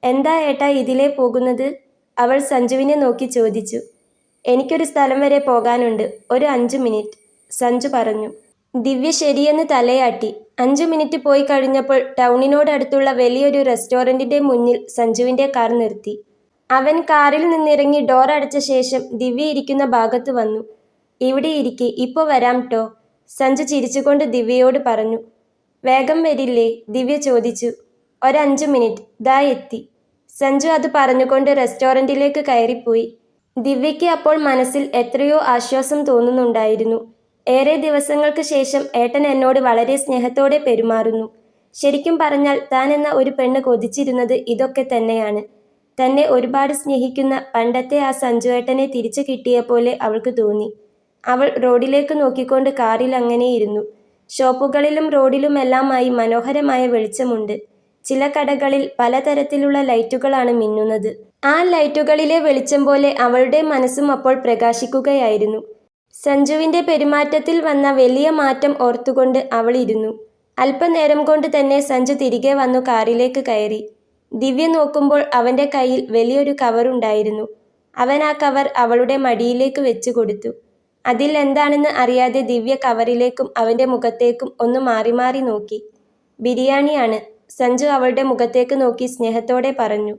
എന്താ ഏട്ടാ ഇതിലേ പോകുന്നത്? അവൾ സഞ്ജുവിനെ നോക്കി ചോദിച്ചു. എനിക്കൊരു സ്ഥലം വരെ പോകാനുണ്ട്, ഒരു 5 മിനിറ്റ്, സഞ്ജു പറഞ്ഞു. ദിവ്യ ശരിയെന്ന് തലയാട്ടി. 5 മിനിറ്റ് പോയി കഴിഞ്ഞപ്പോൾ ടൗണിനോടടുത്തുള്ള വലിയൊരു റെസ്റ്റോറൻറ്റിൻ്റെ മുന്നിൽ സഞ്ജുവിൻ്റെ കാർ നിർത്തി. അവൻ കാറിൽ നിന്നിറങ്ങി ഡോർ അടച്ച ശേഷം ദിവ്യ ഇരിക്കുന്ന ഭാഗത്ത് വന്നു. ഇവിടെ ഇരിക്കെ, ഇപ്പോൾ വരാം ട്ടോ, സഞ്ജു ചിരിച്ചുകൊണ്ട് ദിവ്യയോട് പറഞ്ഞു. വേഗം വരില്ലേ? ദിവ്യ ചോദിച്ചു. ഒരു 5 മിനിറ്റ്, ദാ എത്തി. സഞ്ജു അത് പറഞ്ഞുകൊണ്ട് റെസ്റ്റോറൻറ്റിലേക്ക് കയറിപ്പോയി. ദിവ്യയ്ക്ക് അപ്പോൾ മനസ്സിൽ എത്രയോ ആശ്വാസം തോന്നുന്നുണ്ടായിരുന്നു. ഏറെ ദിവസങ്ങൾക്ക് ശേഷം ഏട്ടൻ എന്നോട് വളരെ സ്നേഹത്തോടെ പെരുമാറുന്നു. ശരിക്കും പറഞ്ഞാൽ താൻ എന്ന ഒരു പെണ്ണ് കൊതിച്ചിരുന്നത് ഇതൊക്കെ തന്നെയാണ്. തന്നെ ഒരുപാട് സ്നേഹിക്കുന്ന പണ്ടത്തെ ആ സഞ്ജു ഏട്ടനെ തിരിച്ചു കിട്ടിയ പോലെ അവൾക്ക് തോന്നി. അവൾ റോഡിലേക്ക് നോക്കിക്കൊണ്ട് കാറിൽ അങ്ങനെയിരുന്നു. ഷോപ്പുകളിലും റോഡിലുമെല്ലാമായി മനോഹരമായ വെളിച്ചമുണ്ട്. ചില കടകളിൽ പലതരത്തിലുള്ള ലൈറ്റുകളാണ് മിന്നുന്നത്. ആ ലൈറ്റുകളിലെ വെളിച്ചം പോലെ അവളുടെ മനസ്സും അപ്പോൾ പ്രകാശിക്കുകയായിരുന്നു. സഞ്ജുവിൻ്റെ പെരുമാറ്റത്തിൽ വന്ന വലിയ മാറ്റം ഓർത്തുകൊണ്ട് അവൾ ഇരുന്നു. അല്പനേരം കൊണ്ട് തന്നെ സഞ്ജു തിരികെ വന്നു കാറിലേക്ക് കയറി. ദിവ്യ നോക്കുമ്പോൾ അവൻ്റെ കയ്യിൽ വലിയൊരു കവറുണ്ടായിരുന്നു. അവൻ ആ കവർ അവളുടെ മടിയിലേക്ക് വെച്ചു കൊടുത്തു. അതിൽ എന്താണെന്ന് അറിയാതെ ദിവ്യ കവറിലേക്കും അവൻ്റെ മുഖത്തേക്കും ഒന്ന് മാറി മാറി നോക്കി. ബിരിയാണിയാണ്, സഞ്ജു അവളുടെ മുഖത്തേക്ക് നോക്കി സ്നേഹത്തോടെ പറഞ്ഞു.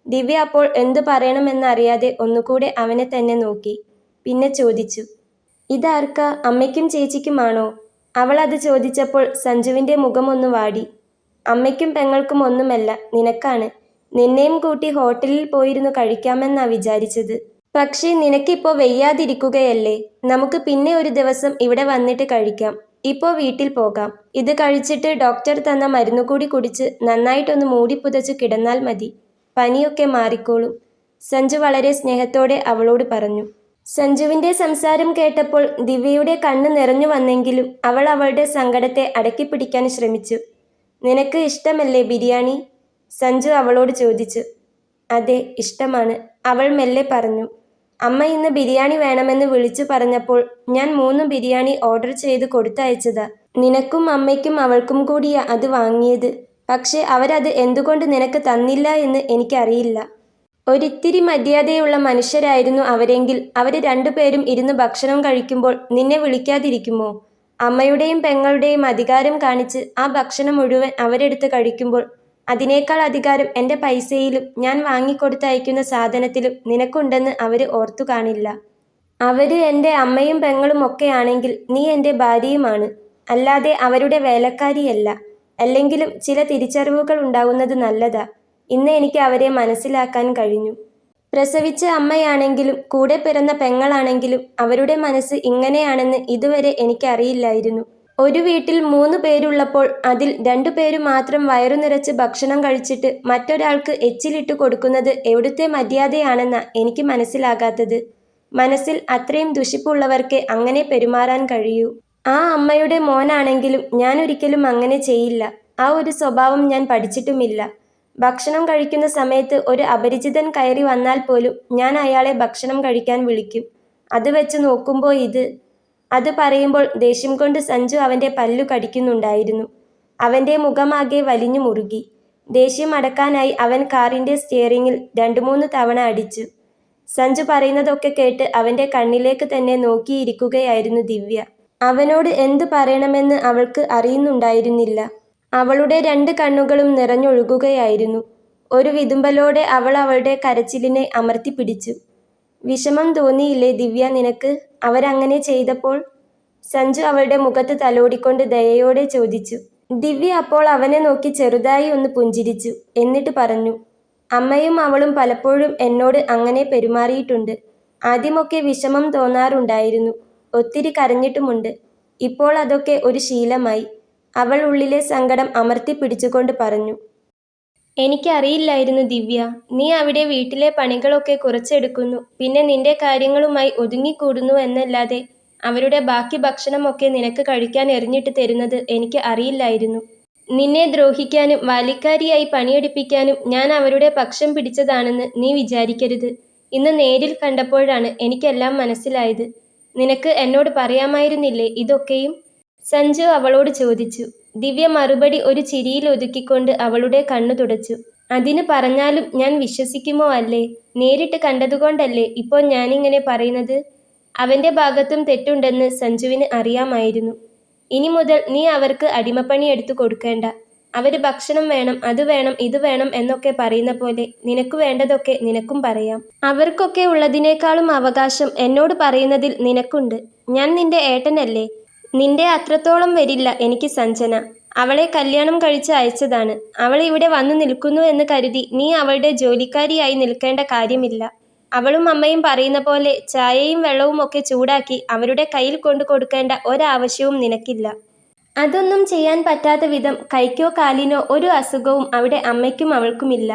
ദിവ്യ അപ്പോൾ എന്തു പറയണമെന്നറിയാതെ ഒന്നുകൂടെ അവനെ തന്നെ നോക്കി. പിന്നെ ചോദിച്ചു, ഇതാർക്കാ, അമ്മയ്ക്കും ചേച്ചിക്കുമാണോ? അവൾ അത് ചോദിച്ചപ്പോൾ സഞ്ജുവിൻ്റെ മുഖമൊന്ന് വാടി. അമ്മയ്ക്കും പെങ്ങൾക്കും ഒന്നുമല്ല, നിനക്കാണ്. നിന്നെയും കൂട്ടി ഹോട്ടലിൽ പോയിരുന്നു കഴിക്കാമെന്നാ വിചാരിച്ചത്. പക്ഷേ നിനക്കിപ്പോൾ വയ്യാതിരിക്കുകയല്ലേ? നമുക്ക് പിന്നെ ഒരു ദിവസം ഇവിടെ വന്നിട്ട് കഴിക്കാം. ഇപ്പോൾ വീട്ടിൽ പോകാം. ഇത് കഴിച്ചിട്ട് ഡോക്ടർ തന്ന മരുന്നു കൂടി കുടിച്ച് നന്നായിട്ടൊന്ന് മൂടി പുതച്ച് കിടന്നാൽ മതി. പനിയൊക്കെ മാറിക്കോളും, സഞ്ജു വളരെ സ്നേഹത്തോടെ അവളോട് പറഞ്ഞു. സഞ്ജുവിൻ്റെ സംസാരം കേട്ടപ്പോൾ ദിവ്യയുടെ കണ്ണ് നിറഞ്ഞു വന്നെങ്കിലും അവൾ അവളുടെ സങ്കടത്തെ അടക്കിപ്പിടിക്കാൻ ശ്രമിച്ചു. നിനക്ക് ഇഷ്ടമല്ലേ ബിരിയാണി? സഞ്ജു അവളോട് ചോദിച്ചു. അതെ, ഇഷ്ടമാണ്, അവൾ മെല്ലെ പറഞ്ഞു. അമ്മ ഇന്ന് ബിരിയാണി വേണമെന്ന് വിളിച്ചു പറഞ്ഞപ്പോൾ ഞാൻ 3 ബിരിയാണി ഓർഡർ ചെയ്ത് കൊടുത്തയച്ചതാ. നിനക്കും അമ്മയ്ക്കും അവൾക്കും കൂടിയാ അത് വാങ്ങിയത്. പക്ഷേ അവരത് എന്തുകൊണ്ട് നിനക്ക് തന്നില്ല എന്ന് എനിക്കറിയില്ല. ഒരിത്തിരി മര്യാദയുള്ള മനുഷ്യരായിരുന്നു അവരെങ്കിൽ അവർ രണ്ടുപേരും ഇരുന്ന് ഭക്ഷണം കഴിക്കുമ്പോൾ നിന്നെ വിളിക്കാതിരിക്കുമോ? അമ്മയുടെയും പെങ്ങളുടെയും അധികാരം കാണിച്ച് ആ ഭക്ഷണം മുഴുവൻ അവരെടുത്ത് കഴിക്കുമ്പോൾ അതിനേക്കാൾ അധികാരം എൻ്റെ പൈസയിലും ഞാൻ വാങ്ങിക്കൊടുത്തയക്കുന്ന സാധനത്തിലും നിനക്കുണ്ടെന്ന് അവർ ഓർത്തു കാണില്ല. അവര് എൻ്റെ അമ്മയും പെങ്ങളും ഒക്കെയാണെങ്കിൽ നീ എൻ്റെ ഭാര്യയുമാണ്, അല്ലാതെ അവരുടെ വേലക്കാരിയല്ല. അല്ലെങ്കിലും ചില തിരിച്ചറിവുകൾ ഉണ്ടാകുന്നത് നല്ലതാ. ഇന്ന് എനിക്ക് അവരെ മനസ്സിലാക്കാൻ കഴിഞ്ഞു. പ്രസവിച്ച അമ്മയാണെങ്കിലും കൂടെ പിറന്ന പെങ്ങളാണെങ്കിലും അവരുടെ മനസ്സ് ഇങ്ങനെയാണെന്ന് ഇതുവരെ എനിക്കറിയില്ലായിരുന്നു. ഒരു വീട്ടിൽ 3 പേരുള്ളപ്പോൾ അതിൽ 2 പേര് മാത്രം വയറു നിറച്ച് ഭക്ഷണം കഴിച്ചിട്ട് മറ്റൊരാൾക്ക് എച്ചിലിട്ട് കൊടുക്കുന്നത് എവിടുത്തെ മര്യാദയാണെന്നാ എനിക്ക് മനസ്സിലാകാത്തത്. മനസ്സിൽ അത്രയും ദുഷിപ്പുള്ളവർക്കേ അങ്ങനെ പെരുമാറാൻ കഴിയൂ. ആ അമ്മയുടെ മോനാണെങ്കിലും ഞാനൊരിക്കലും അങ്ങനെ ചെയ്യില്ല. ആ ഒരു സ്വഭാവം ഞാൻ പഠിച്ചിട്ടുമില്ല. ഭക്ഷണം കഴിക്കുന്ന സമയത്ത് ഒരു അപരിചിതൻ കയറി വന്നാൽ പോലും ഞാൻ അയാളെ ഭക്ഷണം കഴിക്കാൻ വിളിക്കും. അത് വെച്ച് നോക്കുമ്പോൾ അത് പറയുമ്പോൾ ദേഷ്യം കൊണ്ട് സഞ്ജു അവൻ്റെ പല്ലു കടിക്കുന്നുണ്ടായിരുന്നു. അവൻ്റെ മുഖമാകെ വലിഞ്ഞു മുറുകി. ദേഷ്യം അടക്കാനായി അവൻ കാറിൻ്റെ സ്റ്റിയറിങ്ങിൽ 2-3 തവണ അടിച്ചു. സഞ്ജു പറയുന്നതൊക്കെ കേട്ട് അവൻ്റെ കണ്ണിലേക്ക് തന്നെ നോക്കിയിരിക്കുകയായിരുന്നു ദിവ്യ. അവനോട് എന്ത് പറയണമെന്ന് അവൾക്ക് അറിയുന്നുണ്ടായിരുന്നില്ല. അവളുടെ 2 കണ്ണുകളും നിറഞ്ഞൊഴുകുകയായിരുന്നു. ഒരു വിതുമ്പലോടെ അവൾ അവളുടെ കരച്ചിലിനെ അമർത്തിപ്പിടിച്ചു. വിഷമം തോന്നിയില്ലേ ദിവ്യ നിനക്ക് അവരങ്ങനെ ചെയ്തപ്പോൾ? സഞ്ജു അവളുടെ മുഖത്ത് തലോടിക്കൊണ്ട് ദയയോടെ ചോദിച്ചു. ദിവ്യ അപ്പോൾ അവനെ നോക്കി ചെറുതായി ഒന്ന് പുഞ്ചിരിച്ചു. എന്നിട്ട് പറഞ്ഞു, അമ്മയും അവളും പലപ്പോഴും എന്നോട് അങ്ങനെ പെരുമാറിയിട്ടുണ്ട്. ആദ്യമൊക്കെ വിഷമം തോന്നാറുണ്ടായിരുന്നു, ഒത്തിരി കരഞ്ഞിട്ടുമുണ്ട്. ഇപ്പോൾ അതൊക്കെ ഒരു ശീലമായി. അവൾ ഉള്ളിലെ സങ്കടം അമർത്തിപ്പിടിച്ചുകൊണ്ട് പറഞ്ഞു. എനിക്കറിയില്ലായിരുന്നു ദിവ്യ, നീ അവിടെ വീട്ടിലെ പണികളൊക്കെ കുറച്ചെടുക്കുന്നു, പിന്നെ നിന്റെ കാര്യങ്ങളുമായി ഒതുങ്ങിക്കൂടുന്നു എന്നല്ലാതെ അവരുടെ ബാക്കി ഭക്ഷണമൊക്കെ നിനക്ക് കഴിക്കാൻ എറിഞ്ഞിട്ട് തരുന്നത് എനിക്ക് അറിയില്ലായിരുന്നു. നിന്നെ ദ്രോഹിക്കാനും വാലിക്കാരിയായി പണിയെടുപ്പിക്കാനും ഞാൻ അവരുടെ പക്ഷം പിടിച്ചതാണെന്ന് നീ വിചാരിക്കരുത്. ഇന്ന് നേരിൽ കണ്ടപ്പോഴാണ് എനിക്കെല്ലാം മനസ്സിലായത്. നിനക്ക് എന്നോട് പറയാമായിരുന്നില്ലേ ഇതൊക്കെയും? സഞ്ജു അവളോട് ചോദിച്ചു. ദിവ്യ മറുപടി ഒരു ചിരിയിൽ ഒതുക്കിക്കൊണ്ട് അവളുടെ കണ്ണു തുടച്ചു. അതിന് പറഞ്ഞാലും ഞാൻ വിശ്വസിക്കുമോ അല്ലേ? നേരിട്ട് കണ്ടതുകൊണ്ടല്ലേ ഇപ്പോൾ ഞാനിങ്ങനെ പറയുന്നത്? അവൻ്റെ ഭാഗത്തും തെറ്റുണ്ടെന്ന് സഞ്ജുവിന് അറിയാമായിരുന്നു. ഇനി മുതൽ നീ അവർക്ക് അടിമപ്പണി എടുത്തു കൊടുക്കേണ്ട. അവർ ഭക്ഷണം വേണം, അത് വേണം, ഇത് വേണം എന്നൊക്കെ പറയുന്ന പോലെ നിനക്ക് വേണ്ടതൊക്കെ നിനക്കും പറയാം. അവർക്കൊക്കെ ഉള്ളതിനേക്കാളും അവകാശം എന്നോട് പറയുന്നതിൽ നിനക്കുണ്ട്. ഞാൻ നിന്റെ ഏട്ടനല്ലേ? നിന്റെ അത്രത്തോളം വരില്ല എനിക്ക് സഞ്ജന. അവളെ കല്യാണം കഴിച്ച് അയച്ചതാണ്. അവൾ ഇവിടെ വന്നു നിൽക്കുന്നു എന്ന് കരുതി നീ അവളുടെ ജോലിക്കാരിയായി നിൽക്കേണ്ട കാര്യമില്ല. അവളും അമ്മയും പറയുന്ന പോലെ ചായയും വെള്ളവും ഒക്കെ ചൂടാക്കി അവരുടെ കയ്യിൽ കൊണ്ടു കൊടുക്കേണ്ട ഒരാവശ്യവും നിനക്കില്ല. അതൊന്നും ചെയ്യാൻ പറ്റാത്ത വിധം കൈക്കോ കാലിനോ ഒരു അസുഖവും അവിടെ അമ്മയ്ക്കും അവൾക്കുമില്ല.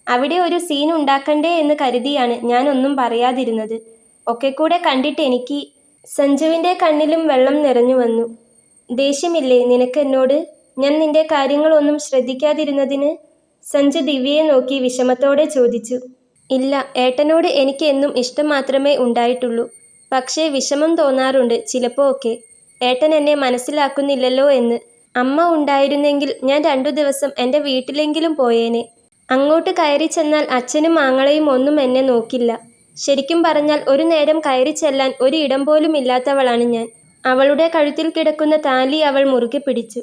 അവിടെ ഒരു സീൻ ഉണ്ടാക്കണ്ടേ എന്ന് കരുതിയാണ് ഞാനൊന്നും പറയാതിരുന്നത്. ഒക്കെ കൂടെ കണ്ടിട്ട് എനിക്ക്... സഞ്ജുവിൻ്റെ കണ്ണിലും വെള്ളം നിറഞ്ഞു വന്നു. ദേഷ്യമില്ലേ നിനക്ക് എന്നോട്, ഞാൻ നിന്റെ കാര്യങ്ങളൊന്നും ശ്രദ്ധിക്കാതിരുന്നതിന്? സഞ്ജു ദിവ്യയെ നോക്കി വിഷമത്തോടെ ചോദിച്ചു. ഇല്ല, ഏട്ടനോട് എനിക്ക് എന്നും ഇഷ്ടം മാത്രമേ ഉണ്ടായിട്ടുള്ളൂ. പക്ഷേ വിഷമം തോന്നാറുണ്ട് ചിലപ്പോൾ ഒക്കെ. ഏട്ടൻ എന്നെ മനസ്സിലാക്കുന്നില്ലല്ലോ എന്ന്. അമ്മ ഉണ്ടായിരുന്നെങ്കിൽ ഞാൻ 2 ദിവസം എൻ്റെ വീട്ടിലെങ്കിലും പോയേനെ. അങ്ങോട്ട് കയറി ചെന്നാൽ അച്ഛനും ആങ്ങളയും ഒന്നും എന്നെ നോക്കില്ല. ശരിക്കും പറഞ്ഞാൽ ഒരു നേരം കയറി ചെല്ലാൻ ഒരു ഇടം പോലും ഇല്ലാത്തവളാണ് ഞാൻ. അവളുടെ കഴുത്തിൽ കിടക്കുന്ന താലി അവൾ മുറുകെ പിടിച്ചു.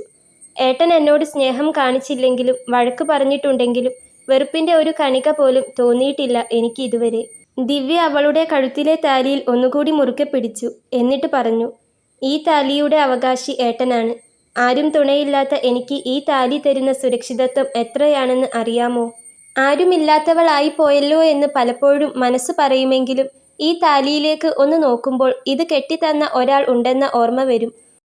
ഏട്ടൻ എന്നോട് സ്നേഹം കാണിച്ചില്ലെങ്കിലും വഴക്ക് പറഞ്ഞിട്ടുണ്ടെങ്കിലും വെറുപ്പിൻ്റെ ഒരു കണിക പോലും തോന്നിയിട്ടില്ല എനിക്ക് ഇതുവരെ. ദിവ്യ അവളുടെ കഴുത്തിലെ താലിയിൽ ഒന്നുകൂടി മുറുകെ പിടിച്ചു. എന്നിട്ട് പറഞ്ഞു, ഈ താലിയുടെ അവകാശി ഏട്ടനാണ്. ആരും തുണയില്ലാത്ത എനിക്ക് ഈ താലി തരുന്ന സുരക്ഷിതത്വം എത്രയാണെന്ന് അറിയാമോ? ആരുമില്ലാത്തവളായി പോയല്ലോ എന്ന് പലപ്പോഴും മനസ്സ് പറയുമെങ്കിലും ഈ താലിയിലേക്ക് ഒന്ന് നോക്കുമ്പോൾ ഇത് കെട്ടിത്തന്ന ഒരാൾ ഉണ്ടെന്ന ഓർമ്മ വരും.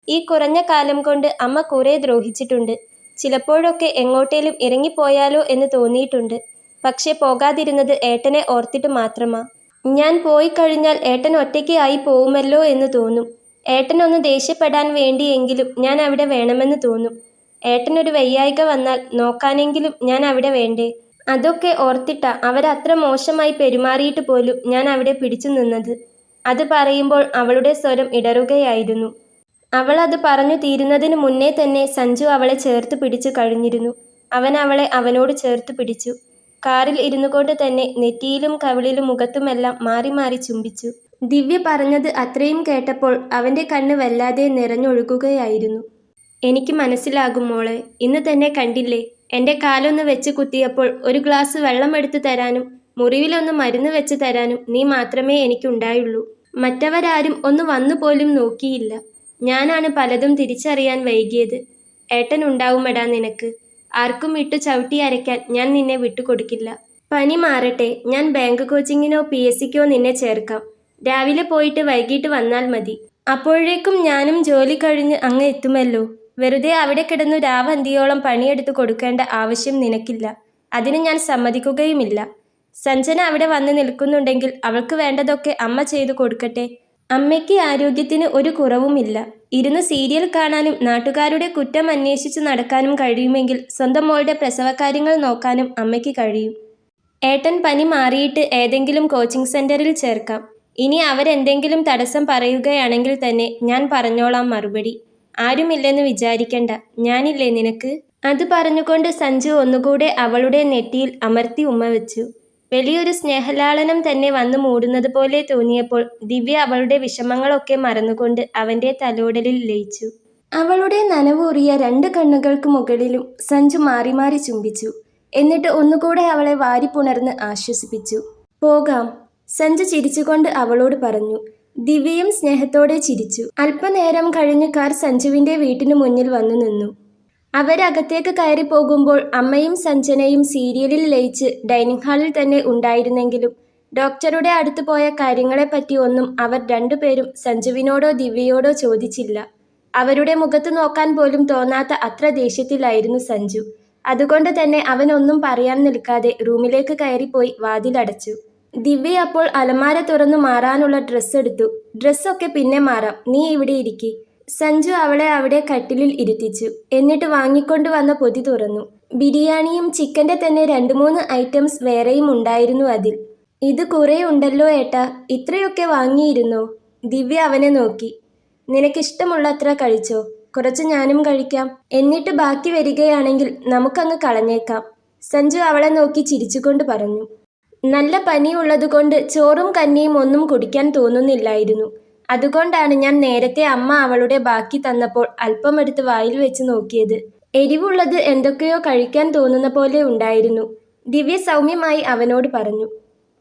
ഈ കുറഞ്ഞ കാലം കൊണ്ട് അമ്മ കുറെ ദ്രോഹിച്ചിട്ടുണ്ട്. ചിലപ്പോഴൊക്കെ എങ്ങോട്ടേലും ഇറങ്ങിപ്പോയാലോ എന്ന് തോന്നിയിട്ടുണ്ട്. പക്ഷെ പോകാതിരുന്നത് ഏട്ടനെ ഓർത്തിട്ട് മാത്രമാ. ഞാൻ പോയി കഴിഞ്ഞാൽ ഏട്ടൻ ഒറ്റയ്ക്ക് ആയി പോവുമല്ലോ എന്ന് തോന്നും. ഏട്ടനൊന്ന് ദേഷ്യപ്പെടാൻ വേണ്ടിയെങ്കിലും ഞാൻ അവിടെ വേണമെന്ന് തോന്നും. ഏട്ടനൊരു വയ്യായ്ക വന്നാൽ നോക്കാനെങ്കിലും ഞാൻ അവിടെ വേണ്ടേ? അതൊക്കെ ഓർത്തിട്ടാ അവരത്ര മോശമായി പെരുമാറിയിട്ട് പോലും ഞാൻ അവിടെ പിടിച്ചു നിന്നത്. അത് പറയുമ്പോൾ അവളുടെ സ്വരം ഇടറുകയായിരുന്നു. അവൾ അത് പറഞ്ഞു തീരുന്നതിന് മുന്നേ തന്നെ സഞ്ജു അവളെ ചേർത്ത് പിടിച്ചു കഴിഞ്ഞിരുന്നു. അവൻ അവളെ അവനോട് ചേർത്ത് പിടിച്ചു. കാറിൽ ഇരുന്നുകൊണ്ട് തന്നെ നെറ്റിയിലും കവിളിലും മുഖത്തുമെല്ലാം മാറി മാറി ചുംബിച്ചു. ദിവ്യ പറഞ്ഞത് അത്രയും കേട്ടപ്പോൾ അവൻ്റെ കണ്ണ് വല്ലാതെ നിറഞ്ഞൊഴുകുകയായിരുന്നു. എനിക്ക് മനസ്സിലാകും മോളെ. ഇന്ന് തന്നെ കണ്ടില്ലേ, എൻ്റെ കാലൊന്ന് വെച്ച് കുത്തിയപ്പോൾ ഒരു ഗ്ലാസ് വെള്ളം എടുത്തു തരാനും മുറിവിലൊന്ന് മരുന്ന് വെച്ച് തരാനും നീ മാത്രമേ എനിക്കുണ്ടായുള്ളൂ. മറ്റവരാരും ഒന്ന് വന്നുപോലും നോക്കിയില്ല. ഞാനാണ് പലതും തിരിച്ചറിയാൻ വൈകിയത്. ഏട്ടൻ ഉണ്ടാവുമെടാ നിനക്ക്. ആർക്കും ഇട്ടു ചവിട്ടി അരയ്ക്കാൻ ഞാൻ നിന്നെ വിട്ടുകൊടുക്കില്ല. പനി മാറട്ടെ, ഞാൻ ബാങ്ക് കോച്ചിങ്ങിനോ PSCക്കോ നിന്നെ ചേർക്കാം. രാവിലെ പോയിട്ട് വൈകിട്ട് വന്നാൽ മതി. അപ്പോഴേക്കും ഞാനും ജോലി കഴിഞ്ഞ് അങ്ങ് എത്തുമല്ലോ. വെറുതെ അവിടെ കിടന്നു രാവന്തിയോളം പണിയെടുത്ത് കൊടുക്കേണ്ട ആവശ്യം നിനക്കില്ല. അതിന് ഞാൻ സമ്മതിക്കുകയുമില്ല. സഞ്ജന അവിടെ വന്ന് നിൽക്കുന്നുണ്ടെങ്കിൽ അവൾക്ക് വേണ്ടതൊക്കെ അമ്മ ചെയ്തു കൊടുക്കട്ടെ. അമ്മയ്ക്ക് ആരോഗ്യത്തിന് ഒരു കുറവുമില്ല. ഇരുന്ന് സീരിയൽ കാണാനും നാട്ടുകാരുടെ കുറ്റം അന്വേഷിച്ചു നടക്കാനും കഴിയുമെങ്കിൽ സ്വന്തം മോളുടെ പ്രസവകാര്യങ്ങൾ നോക്കാനും അമ്മയ്ക്ക് കഴിയും. ഏട്ടൻ പനി മാറിയിട്ട് ഏതെങ്കിലും കോച്ചിങ് സെന്ററിൽ ചേർക്കാം. ഇനി അവരെന്തെങ്കിലും തടസ്സം പറയുകയാണെങ്കിൽ തന്നെ ഞാൻ പറഞ്ഞോളാം മറുപടി. ആരുമില്ലെന്ന് വിചാരിക്കണ്ട, ഞാനില്ലേ നിനക്ക്. അത് പറഞ്ഞുകൊണ്ട് സഞ്ജു ഒന്നുകൂടെ അവളുടെ നെറ്റിയിൽ അമർത്തി ഉമ്മ വെച്ചു. വലിയൊരു സ്നേഹലാളനം തന്നെ വന്നു മൂടുന്നത് പോലെ തോന്നിയപ്പോൾ ദിവ്യ അവളുടെ വിഷമങ്ങളൊക്കെ മറന്നുകൊണ്ട് അവൻ്റെ തലോടലിൽ ലയിച്ചു. അവളുടെ നനവൂറിയ 2 കണ്ണുകൾക്ക് മുകളിലും സഞ്ജു മാറി മാറി ചുംബിച്ചു. എന്നിട്ട് ഒന്നുകൂടെ അവളെ വാരിപ്പുണർന്ന് ആശ്വസിപ്പിച്ചു. പോകാം, സഞ്ജു ചിരിച്ചുകൊണ്ട് അവളോട് പറഞ്ഞു. ദിവ്യയും സ്നേഹത്തോടെ ചിരിച്ചു. അല്പനേരം കഴിഞ്ഞ് കാർ സഞ്ജുവിൻ്റെ വീട്ടിനു മുന്നിൽ വന്നു നിന്നു. അവരകത്തേക്ക് കയറി പോകുമ്പോൾ അമ്മയും സഞ്ജനയും സീരിയലിൽ ലയിച്ച് ഡൈനിങ് ഹാളിൽ തന്നെ ഉണ്ടായിരുന്നെങ്കിലും ഡോക്ടറുടെ അടുത്ത് പോയ കാര്യങ്ങളെപ്പറ്റി ഒന്നും അവർ രണ്ടുപേരും സഞ്ജുവിനോടോ ദിവ്യയോടോ ചോദിച്ചില്ല. അവരുടെ മുഖത്ത് നോക്കാൻ പോലും തോന്നാത്ത അത്ര ദേഷ്യത്തിലായിരുന്നു സഞ്ജു. അതുകൊണ്ട് തന്നെ അവനൊന്നും പറയാൻ നിൽക്കാതെ റൂമിലേക്ക് കയറിപ്പോയി വാതിലടച്ചു. ദിവ്യ അപ്പോൾ അലമാര തുറന്നു മാറാനുള്ള ഡ്രസ്സ് എടുത്തു. ഡ്രസ്സൊക്കെ പിന്നെ മാറാം, നീ ഇവിടെ ഇരിക്കി. സഞ്ജു അവളെ അവിടെ കട്ടിലിൽ ഇരുത്തിച്ചു. എന്നിട്ട് വാങ്ങിക്കൊണ്ടു വന്ന പൊതി തുറന്നു. ബിരിയാണിയും ചിക്കൻ്റെ തന്നെ 2-3 ഐറ്റംസ് വേറെയും ഉണ്ടായിരുന്നു അതിൽ. ഇത് കുറേ ഉണ്ടല്ലോ ഏട്ടാ, ഇത്രയൊക്കെ വാങ്ങിയിരുന്നോ? ദിവ്യ അവനെ നോക്കി. നിനക്കിഷ്ടമുള്ളത്ര കഴിച്ചോ, കുറച്ച് ഞാനും കഴിക്കാം. എന്നിട്ട് ബാക്കി വരികയാണെങ്കിൽ നമുക്കങ്ങ് കളഞ്ഞേക്കാം. സഞ്ജു അവളെ നോക്കി ചിരിച്ചുകൊണ്ട് പറഞ്ഞു. നല്ല പനിയുള്ളതുകൊണ്ട് ചോറും കഞ്ഞിയും ഒന്നും കുടിക്കാൻ തോന്നുന്നില്ലായിരുന്നു. അതുകൊണ്ടാണ് ഞാൻ നേരത്തെ അമ്മ അവളുടെ ബാക്കി തന്നപ്പോൾ അല്പമെടുത്ത് വായിൽ വെച്ച് നോക്കിയത്. എരിവുള്ളത് എന്തൊക്കെയോ കഴിക്കാൻ തോന്നുന്ന പോലെ ഉണ്ടായിരുന്നു. ദിവ്യ സൗമ്യമായി അവനോട് പറഞ്ഞു.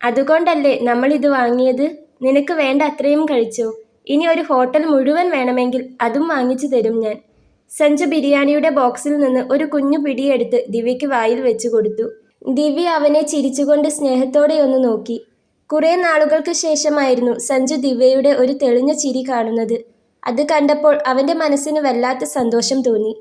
അതുകൊണ്ടല്ലേ നമ്മളിത് വാങ്ങിയത്. നിനക്ക് വേണ്ട അത്രയും കഴിച്ചോ. ഇനി ഒരു ഹോട്ടൽ മുഴുവൻ വേണമെങ്കിൽ അതും വാങ്ങിച്ചു തരും ഞാൻ. സഞ്ജു ബിരിയാണിയുടെ ബോക്സിൽ നിന്ന് ഒരു കുഞ്ഞു പിടിയെടുത്ത് ദിവ്യയ്ക്ക് വായിൽ വെച്ചു കൊടുത്തു. ദിവ്യ അവനെ ചിരിച്ചുകൊണ്ട് സ്നേഹത്തോടെ ഒന്ന് നോക്കി. കുറേ നാളുകൾക്ക് ശേഷമായിരുന്നു സഞ്ജു ദിവ്യയുടെ ഒരു തെളിഞ്ഞ ചിരി കാണുന്നത്. അത് കണ്ടപ്പോൾ അവൻ്റെ മനസ്സിന് വല്ലാത്ത സന്തോഷം തോന്നി.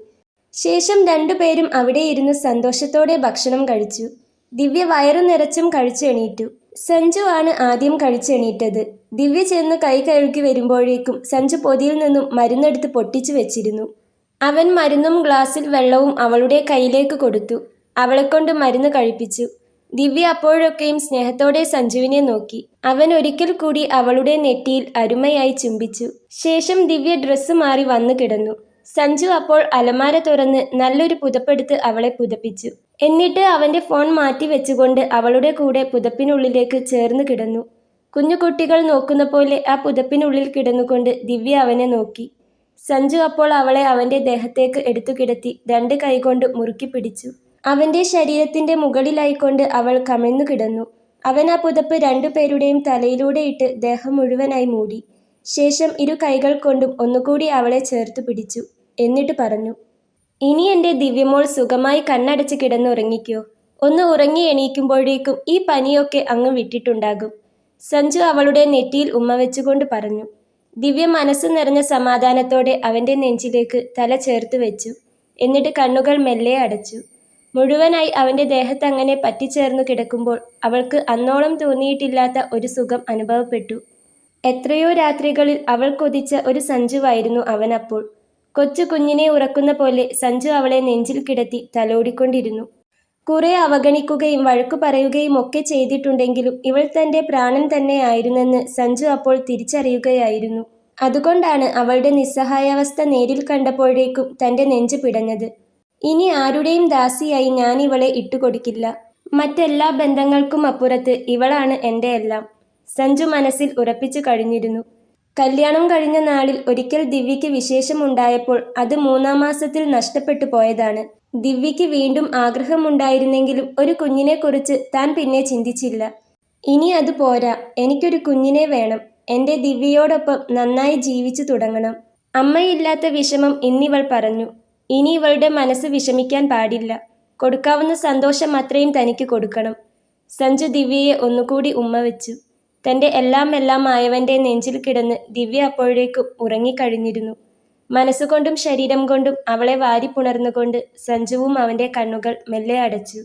ശേഷം 2 പേരും അവിടെ ഇരുന്ന് സന്തോഷത്തോടെ ഭക്ഷണം കഴിച്ചു. ദിവ്യ വയറു നിറച്ചും കഴിച്ചു എണീറ്റു. സഞ്ജു ആണ് ആദ്യം കഴിച്ചെണീറ്റത്. ദിവ്യ ചെന്ന് കൈ കഴുകി വരുമ്പോഴേക്കും സഞ്ജു പൊതിയിൽ നിന്നും മരുന്നെടുത്ത് പൊട്ടിച്ചു വെച്ചിരുന്നു. അവൻ മരുന്നും ഗ്ലാസ്സിൽ വെള്ളവും അവളുടെ കയ്യിലേക്ക് കൊടുത്തു. അവളെക്കൊണ്ട് മരുന്ന് കഴിപ്പിച്ചു. ദിവ്യ അപ്പോഴൊക്കെയും സ്നേഹത്തോടെ സഞ്ജുവിനെ നോക്കി. അവൻ ഒരിക്കൽ കൂടി അവളുടെ നെറ്റിയിൽ അരുമയായി ചുംബിച്ചു. ശേഷം ദിവ്യ ഡ്രസ്സ് മാറി വന്നു കിടന്നു. സഞ്ജു അപ്പോൾ അലമാര തുറന്ന് നല്ലൊരു പുതപ്പെടുത്ത് അവളെ പുതപ്പിച്ചു. എന്നിട്ട് അവൻ്റെ ഫോൺ മാറ്റി വെച്ചുകൊണ്ട് അവളുടെ കൂടെ പുതപ്പിനുള്ളിലേക്ക് ചേർന്ന് കിടന്നു. കുഞ്ഞുകുട്ടികൾ നോക്കുന്ന പോലെ ആ പുതപ്പിനുള്ളിൽ കിടന്നുകൊണ്ട് ദിവ്യ അവനെ നോക്കി. സഞ്ജു അപ്പോൾ അവളെ അവൻ്റെ ദേഹത്തേക്ക് എടുത്തു കിടത്തി 2 കൈകൊണ്ട് മുറുക്കി പിടിച്ചു. അവൻ്റെ ശരീരത്തിൻ്റെ മുകളിലായിക്കൊണ്ട് അവൾ കമിഴ്ന്നു കിടന്നു. അവൻ ആ പുതപ്പ് 2 പേരുടെയും തലയിലൂടെ ഇട്ട് ദേഹം മുഴുവനായി മൂടി. ശേഷം 2 കൈകൾ കൊണ്ടും ഒന്നുകൂടി അവളെ ചേർത്ത് പിടിച്ചു. എന്നിട്ട് പറഞ്ഞു. ഇനി എൻ്റെ ദിവ്യമോൾ സുഖമായി കണ്ണടച്ച് കിടന്നുറങ്ങിക്കോ. ഒന്ന് ഉറങ്ങി എണീക്കുമ്പോഴേക്കും ഈ പനിയൊക്കെ അങ്ങ് വിട്ടിട്ടുണ്ടാകും. സഞ്ജു അവളുടെ നെറ്റിയിൽ ഉമ്മ വെച്ചുകൊണ്ട് പറഞ്ഞു. ദിവ്യ മനസ്സ് നിറഞ്ഞ സമാധാനത്തോടെ അവൻ്റെ നെഞ്ചിലേക്ക് തല ചേർത്ത് വെച്ചു. എന്നിട്ട് കണ്ണുകൾ മെല്ലെ അടച്ചു. മുഴുവനായി അവൻ്റെ ദേഹത്തങ്ങനെ പറ്റിച്ചേർന്നു കിടക്കുമ്പോൾ അവൾക്ക് അന്നോളം തോന്നിയിട്ടില്ലാത്ത ഒരു സുഖം അനുഭവപ്പെട്ടു. എത്രയോ രാത്രികളിൽ അവൾ കൊതിച്ച ഒരു സഞ്ജുവായിരുന്നു അവനപ്പോൾ. കൊച്ചു കുഞ്ഞിനെ ഉറക്കുന്ന പോലെ സഞ്ജു അവളെ നെഞ്ചിൽ കിടത്തി തലോടിക്കൊണ്ടിരുന്നു. കുറെ അവഗണിക്കുകയും വഴക്കു പറയുകയും ഒക്കെ ചെയ്തിട്ടുണ്ടെങ്കിലും ഇവൾ തൻ്റെ പ്രാണൻ തന്നെയായിരുന്നെന്ന് സഞ്ജു അപ്പോൾ തിരിച്ചറിയുകയായിരുന്നു. അതുകൊണ്ടാണ് അവളുടെ നിസ്സഹായാവസ്ഥ നേരിൽ കണ്ടപ്പോഴേക്കും തൻ്റെ നെഞ്ച് പിടഞ്ഞത്. ഇനി ആരുടെയും ദാസിയായി ഞാനിവളെ ഇട്ടുകൊടുക്കില്ല. മറ്റെല്ലാ ബന്ധങ്ങൾക്കും അപ്പുറത്ത് ഇവളാണ് എൻ്റെ എല്ലാം. സഞ്ജു മനസ്സിൽ ഉറപ്പിച്ചു കഴിഞ്ഞിരുന്നു. കല്യാണം കഴിഞ്ഞ നാളിൽ ഒരിക്കൽ ദിവ്യയ്ക്ക് വിശേഷമുണ്ടായപ്പോൾ അത് 3-ാം മാസത്തിൽ നഷ്ടപ്പെട്ടു പോയതാണ്. ദിവ്യയ്ക്ക് വീണ്ടും ആഗ്രഹമുണ്ടായിരുന്നെങ്കിലും ഒരു കുഞ്ഞിനെക്കുറിച്ച് താൻ പിന്നെ ചിന്തിച്ചില്ല. ഇനി അത് പോരാ, എനിക്കൊരു കുഞ്ഞിനെ വേണം. എൻ്റെ ദിവ്യയോടൊപ്പം നന്നായി ജീവിച്ചു തുടങ്ങണം. അമ്മയില്ലാത്ത വിഷമം ഇന്നിവൾ പറഞ്ഞു. ഇനി ഇവളുടെ മനസ്സ് വിഷമിക്കാൻ പാടില്ല. കൊടുക്കാവുന്ന സന്തോഷം അത്രയും തനിക്ക് കൊടുക്കണം. സഞ്ജു ദിവ്യയെ ഒന്നുകൂടി ഉമ്മ വെച്ചു. തൻ്റെ എല്ലാം ആയവൻ്റെ നെഞ്ചിൽ കിടന്ന് ദിവ്യ അപ്പോഴേക്കും ഉറങ്ങിക്കഴിഞ്ഞിരുന്നു. മനസ്സുകൊണ്ടും ശരീരം കൊണ്ടും അവളെ വാരിപ്പുണർന്നുകൊണ്ട് സഞ്ജുവും അവൻ്റെ കണ്ണുകൾ മെല്ലെ അടച്ചു.